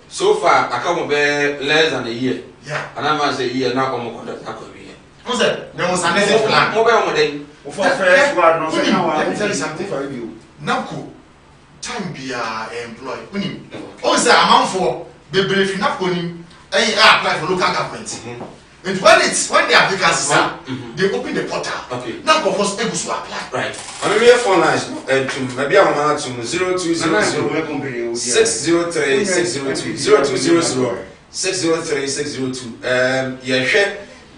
so far, I come less than a year. Yeah. And I'm a year now. There was an exit plan. Mobile day. Let me tell you something for you. Napco, time be employed. Also, amount for the brief Napco, apply for local government. And when the applicants are, they open the portal. Okay. Napco was able to apply. Right. I'm going to phone lines to maybe I'm going to 0200 603 602 0200 603 602.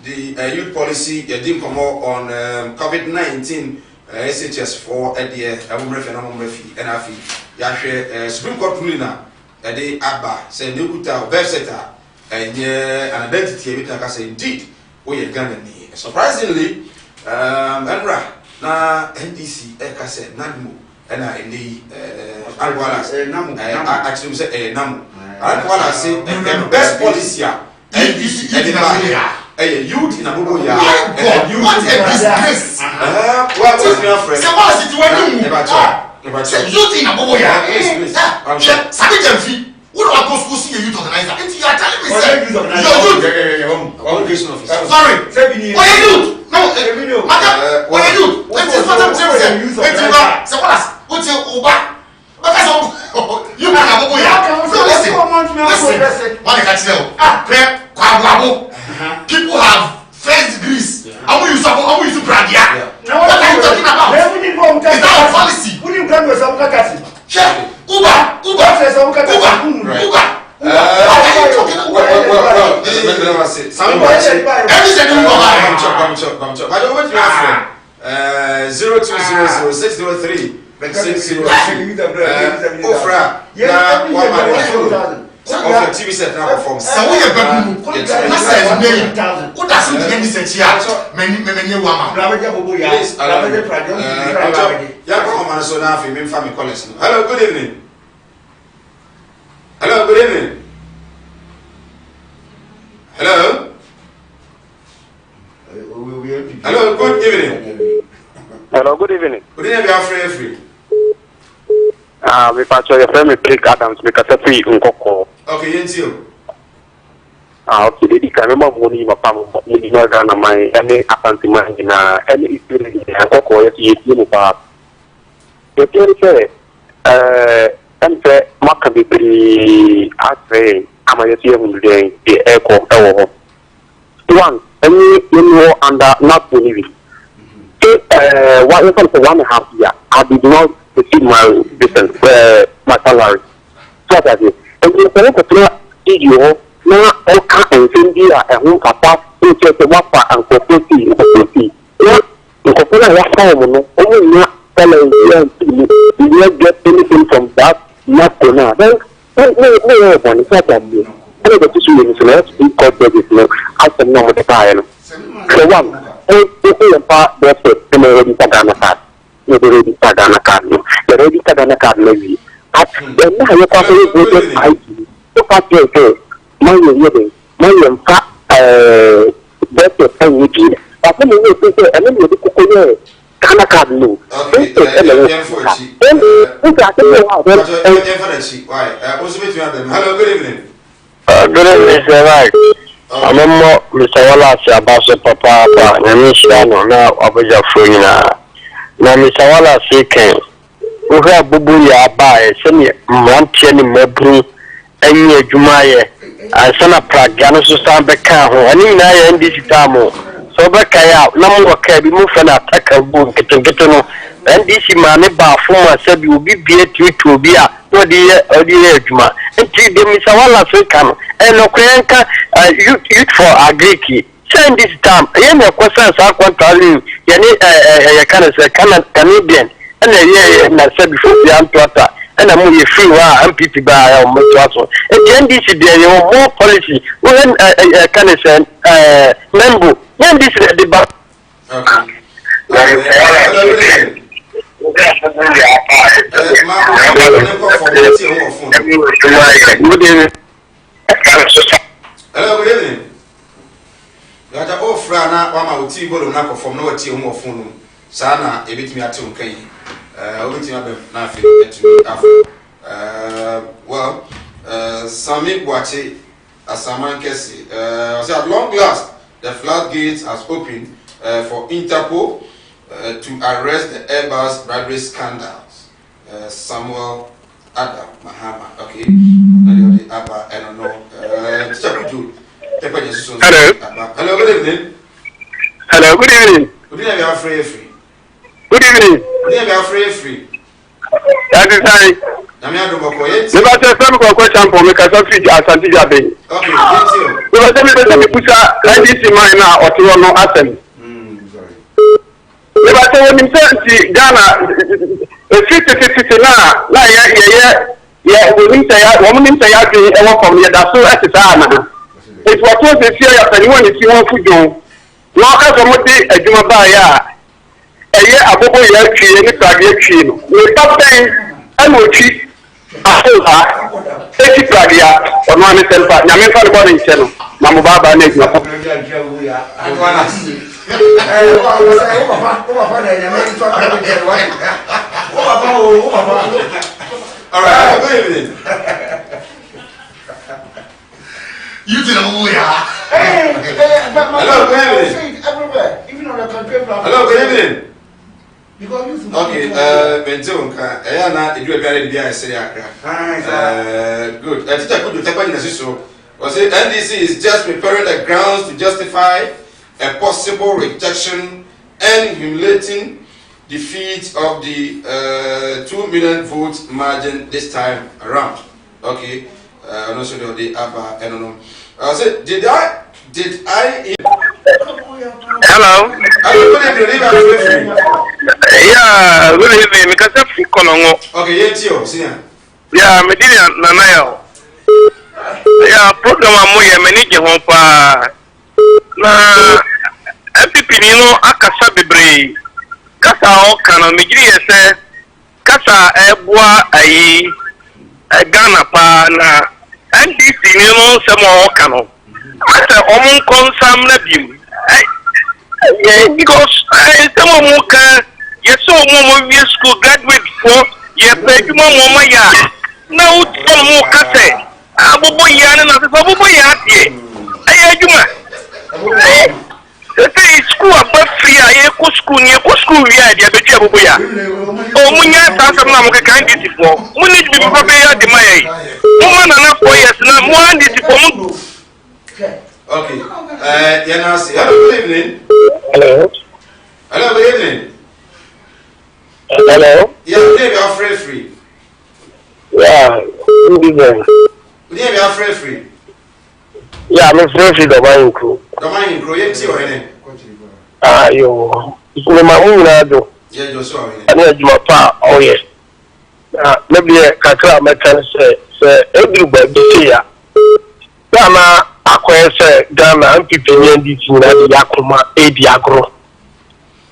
The youth policy you didn't come out on COVID-19 SHS4 at the NFI. Supreme Court ruling now at the ABBA say new website and an identity we can say indeed we are Ghana. Surprisingly, Enra na NDC said Nadmo and I in the actually say Namu. I say the best policy youth in Abubu ya. What a disgrace! What was your friend? Youth in Abubu ya. Sabi Jamfi, who do I go school see a youth organizer? And you are telling me, sir, youth. Sorry, why are you? No, madam, why are you? Let's see what I'm saying. So what's your Uba? You can Abubu ya. So listen. What I can tell people have first degrees. I want you to Bradia. What are you talking about? Is that a policy? Chef, Uber. What are you talking about? Of the TV set now perform. So we are going to what does it mean? This year, many women. Hello, good evening. Hello, good evening. Hello. Hello, good evening. Hello, good evening. Good evening, we are free. We patch your friend, Blake Adams, because of free Unkoko. Okay, yes, you. Okay, the camera money, my family, you know, my any appointment in any experience in Unkoko, you know, you can say, and say, Makabi, I say, amayɛsɛ yɛhu deɛ ɛkɔ ɛwɔ hɔ one ɛne yɛnu under not believe one for 1.5 years I did not receive my business my salary so that is and you can go video na ɔka nsɛm bi a ɛho papa nkyɛ sɛ wafa nkɔfɔ na nkɔfɔ na wafa wɔn no ɔmo nya salary yɛ ntumi you get anything from that not go now then no one is not that me and the tissue is not to cut the business as a normal no so one pa the already Ghana card already Ghana card no already Ghana card maybe but then now you can go to ID so fast okay my fa better thing with you but when you say and then you go Ghana card no okay hello good evening good evening sir right I'm more Mr. Wallace about papa and Michiano now Abuja Frina. Now Mr. Wallace can we have Bubuya by semi Mantian Mobru any Jumaye and Sana Pragano Sambeka and in I end this time so Bekaya no more can be moved and attack a book getting and this man about former said you will be to be a Juma until the Mr. Wallace can and Okranka youth for Agriki. Send this time. Any questions are contrary. Canadian and I said before the Antwerper and I'm only free and people by our motor. And the NDC there are more policy when Canadian member. When this is the back. Hello, good evening. You are all Frana, Wama, with T. Bolonako from no tea home of Funum, Sana, a bit me at 2K. Everything I've nothing to me after. Well, Sami Boache, as Saman Kessi, at long last, the floodgates has opened for Interpol to arrest the Airbus bribery scandals. Samuel Adam Mahama, okay. I don't know. Hello, good evening. Hello, good evening. Good evening, we are free. Good evening. Good evening, we are free. That is right. The matter of some question for me, because I feel as a teacher. Okay, thank you. The matter of push a this in mind now or to no assent. The matter when himself Ghana 50 now, yeah, we need to have woman in Sayaki and walk from here. That's so at the time. It was told this year after you want to see one food. No, as a motive, a Jumabaya, a year above a year tree, and it's a year tree. We stop saying, and we'll cheat. I told her, take it, Pragia, or one is self. Yamin for the body channel. Mamma needs no. All right, good evening. You didn't know Hello, good evening. Everywhere, even on the country. Hello, good evening. Okay, Bentonka, Ayana, it will be a very serious. Good. I think I could take one so. Was it NDC is just preparing the grounds to justify a possible rejection and humiliating defeat of the 2 million vote margin this time around. Okay, and also the ABBA, I don't know. I said, did I? Hello. Yeah, good evening. Because I'm calling. Okay, yes, you see. Yeah, Medina Nanayo. Yeah, program I'm managing home pa. Na, every no akasa bebre. Kasa o kana migiri ese. Kasa ebua ayi. Ghana pa na. NDC ni no se mo o kano. Asa omun konsam na bim. Yeah, because some of them yes, so more school graduate for ye pay mama ya. Now some more kase. Abubo ya na se abubo ya tie. Aye adwuma. Say school above free aye ko school ni ko school wi a dia betu abubu ya o munya tasam na mo ka candidate fo mo need bi ko be ya de mai mo ma na 4 years na mo candidate fo mo okay Yanasi, good evening. Hello, good evening. Hello. Yeah, good evening, you're free. Yeah, good evening. Good evening, you're free. Yeah, I'm free Domain Crew. Domain Crew, you're still in it. Yo, it's my own radio. Yeah, you're sorry. I need my pa. Oh yes. Maybe a kakra mekan say everybody here. Ghana akwa say Ghana MPP NDC na di akoma edi agro.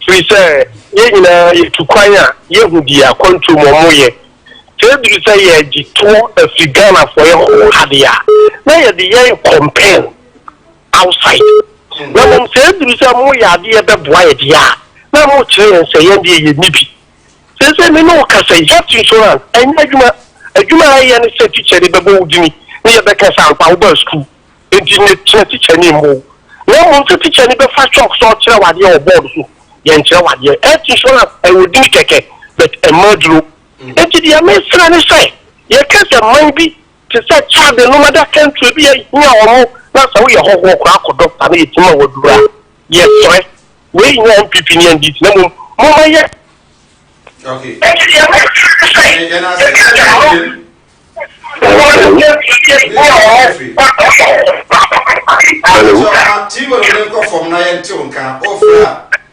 So say ye nyina ye tukwanya ye hudi akontu momoye. Tell say ye di to afi Ghana for your hadia. Na ye di ye campaign outside. Na mo say mo ya di e be boa ye dia. Na mo chere say ye di ye nibi. Say me no ka say health insurance enya adwuma ye ne say teacher de bebo udini. We be ka say ampa wo school. Enti teacher ni mo. Na mo teacher ni be fa chok so chere wade o board so. Ye chere wade health insurance e wodi keke but e modulu. Enti dia me sra ne say ye ka say man bi to say child no matter country bi ye nya omo na say we ho kwa doctor na yetima wodura. Ye so we nya MPP ni ndit na mo ye. Okay. Hello. TV will go from Nyan Tunka. Offer.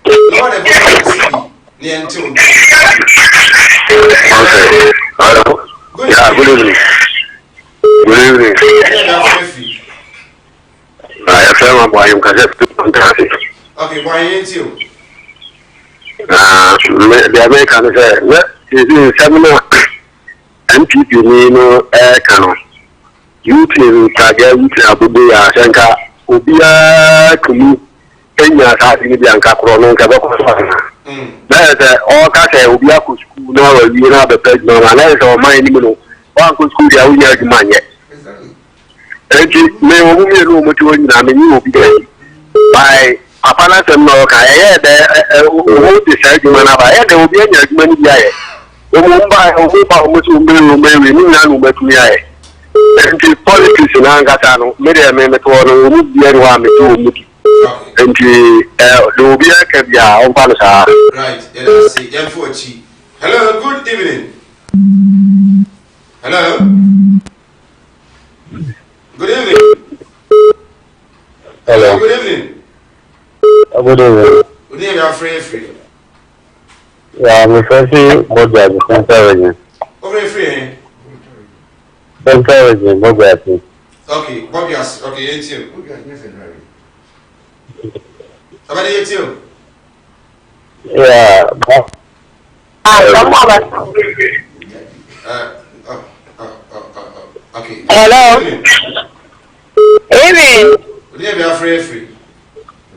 Lord, Nyan Tunka. Hello. Yeah, good evening. Good evening. I am boy, you can just okay, why ain't you? The American said, seminar MPP Nino Air Cano. You can target Abuja, Shanka, Ubia, Kumi, Kenya, Bianca, Crono, Cabocana. There's all Cata, Ubia school now, you know the president, and I saw my name. One could school, I will get money. And you may only room to win, I mean, you will be there. By apana sem no ka de o decide man aba de obi anya adwuma ni aye o mo ba o so me ni na no batu aye enti politics na ngata no me de me to no mu bia ni wa me to mu ki enti do obi aka bia o ba no sa right yeah see yan for chi. Hello, good evening. Hello, good evening. Hello. Good evening. Good evening. Good evening, you're free. Yeah, I'm free Boga, Central Region. Over free. Central Region, Boga. Okay, Bobby has okay, it's you. How about it you? Yeah. Okay. Hello. Evening. Good evening, you're free.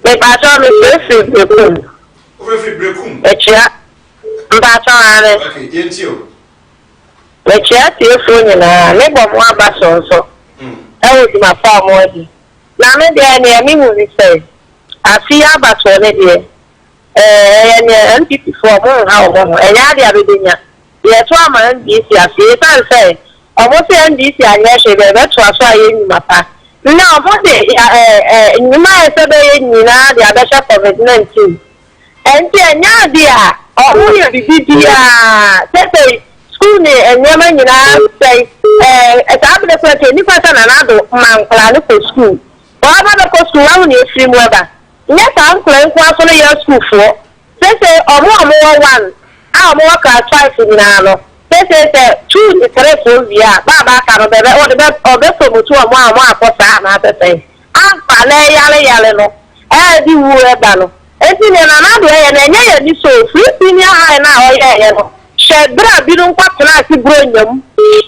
Me pato me free brekum. Over free brekum. Echia. Mpato ane. Okay, it's you. Echia tie phone na me bo mo aba so. E wo ma fa mo di. Na me de na me hu ni say. Afi aba so ne de. Ne NPP for mo ha o mo. Enya de abedenya. Ye to ama NDC afi tan say. Omo se NDC anya hwe be to aso aye nyuma pa. No, what the Nima Sabe Nina, the Abasha COVID-19. And now, dear, or who you be, say, school and Yaman, say, at Abba, any person another man for school. Or other for school, I will need 3 weather. Yes, I'm playing for your school for. Say, or more one. I'll walk a trifle now. Say 2 is correct, yeah, Baba can or the best or best of 2 or more for another thing. I'm Yale no. The wood bano. It's in another way, and then you so free senior high now. Shed bra, you don't want to bring them.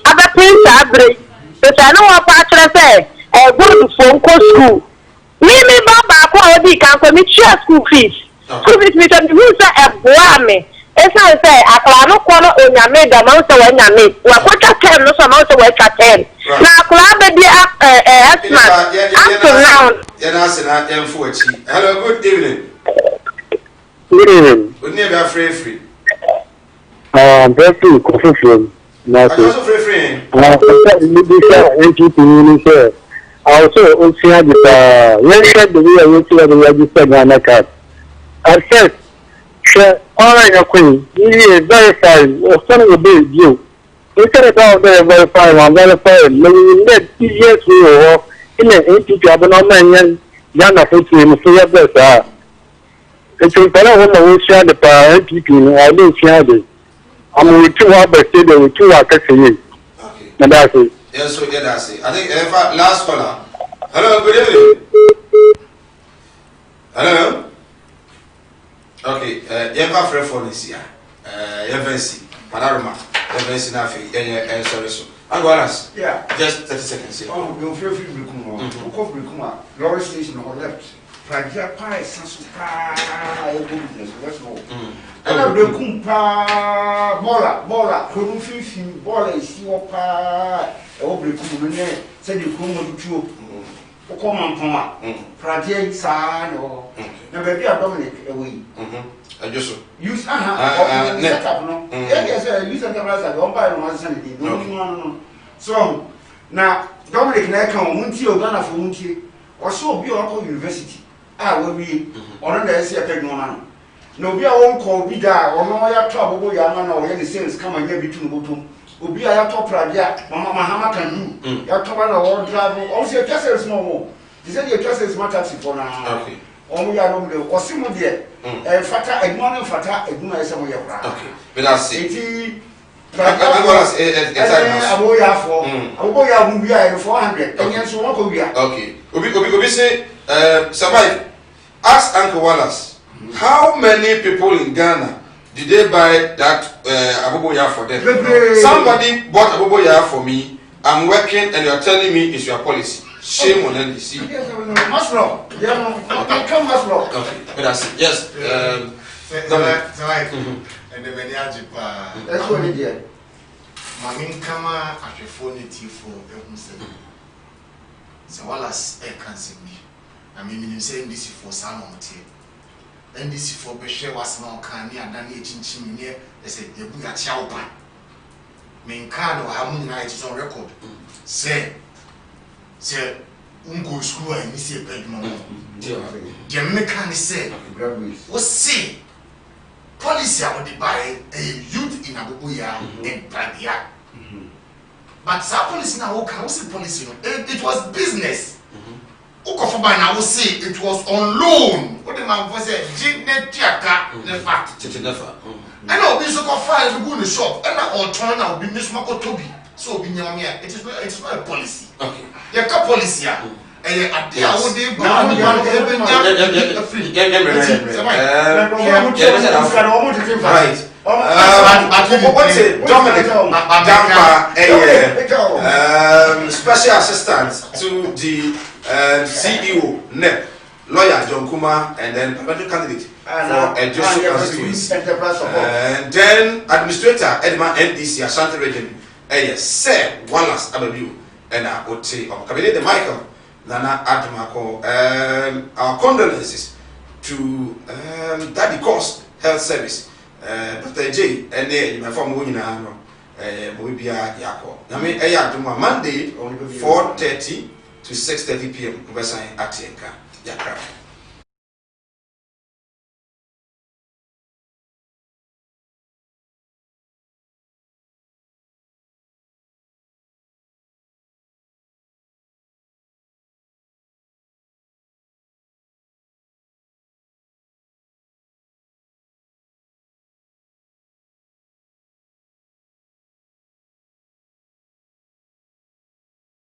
Other things are break. But I know what Patra say. I go to phone school. Me, Baba, quality can commit your school fees. School fees, which are the me. Esa say akla no onyame da man so wanyame wa kwata tem no so man so wa katem na akla be dia asma up to now ya na se na em fo achi. Hello, good evening. good evening. Good evening, free. Very coffee. I also free. NPP also see the when the registered Ghana card. At first, all right, queen, you is verified, or some will be you. Instead of all there verify one verify, maybe let 2 years we were in an NPP abnormal Ghana for the best. It's a better one share the power NPP, I don't share it. I'm with 2 hours, but still with 2 hours. Okay. And that's it. Yes, so yeah, that's it. I think last caller. Hello, good evening. Hello. Okay, Eva Fred for this year. Evancy, Padaroma, Evancy Nafi, sorry, so. I'm going to ask. Yeah. Just 30 seconds here. Oh, you're free to become Lower Station or left. Praja Pie, Sansuka, let's go. And I will come Bola, couldn't feel Bola is your pie. Over the said you come on to come on, Poma. Praja, son, or never be a Dominic away. I just use set up, no? Yes, use a camera, don't buy on Sunday. No. So now Dominic Naka, Munti or Ghana for Munti, or so be Uncle University. Will be on the SCA Pegman. No, be our own call, be there, or no, I trouble Yaman or any sales come and get between bottom. Will be a top project, Mamma Mahama can do. Your top or travel, also just a small more. He said your just as much as for now. Okay. Only I don't know, or Simon dear, and Fata, a morning Fata, a woman as some of your brand. Okay, but I'll see. A boy for 400, and yes, one could be. Okay, we say, survive. Ask Uncle Wallace, how many people in Ghana did they buy that Aboboya for them? Somebody bought Aboboya for me. I'm working, and you're telling me it's your policy. Shame on NDC. Maslow. Okay, but that's it. Yes. And the Maniajipa. That's what it did. Mamin Kama at your phone for so Wallace can't see me. I mean, you say this for some of it. And this for Beshe was no canny and Danny Chin near, they said, you be a chowpa. Main can or harmonize on record. Say, Ungo school and Miss Bedmont. The can say, what say? Policy I would buy a youth in Abubuya and Pradia. But some policy now can see policy. It was business. Ukofoba now will say it was on loan. What the man was a Jignet Tiaka, the fact. I know we so called files to go in the shop, and I all turn out be Miss Mako Toby. So be near me. It's not a policy. Okay. You have policy. And I dear would they what's it? Dominic Dampa, special assistant to the CEO, NEP, lawyer John Kuma, and then parliamentary candidate for a Joseph constituency. And then administrator Edma NDC Ashanti region, Sir Wallace Ababu, and I would say, Kabinete Michael. Nana Adamako, our condolences to Daddy Cost Health Service, Dr. J, and my former winner, Mobia Yako. I mean, Monday, 4:30 to 6:30 p.m. West Side Atienka, Yakra.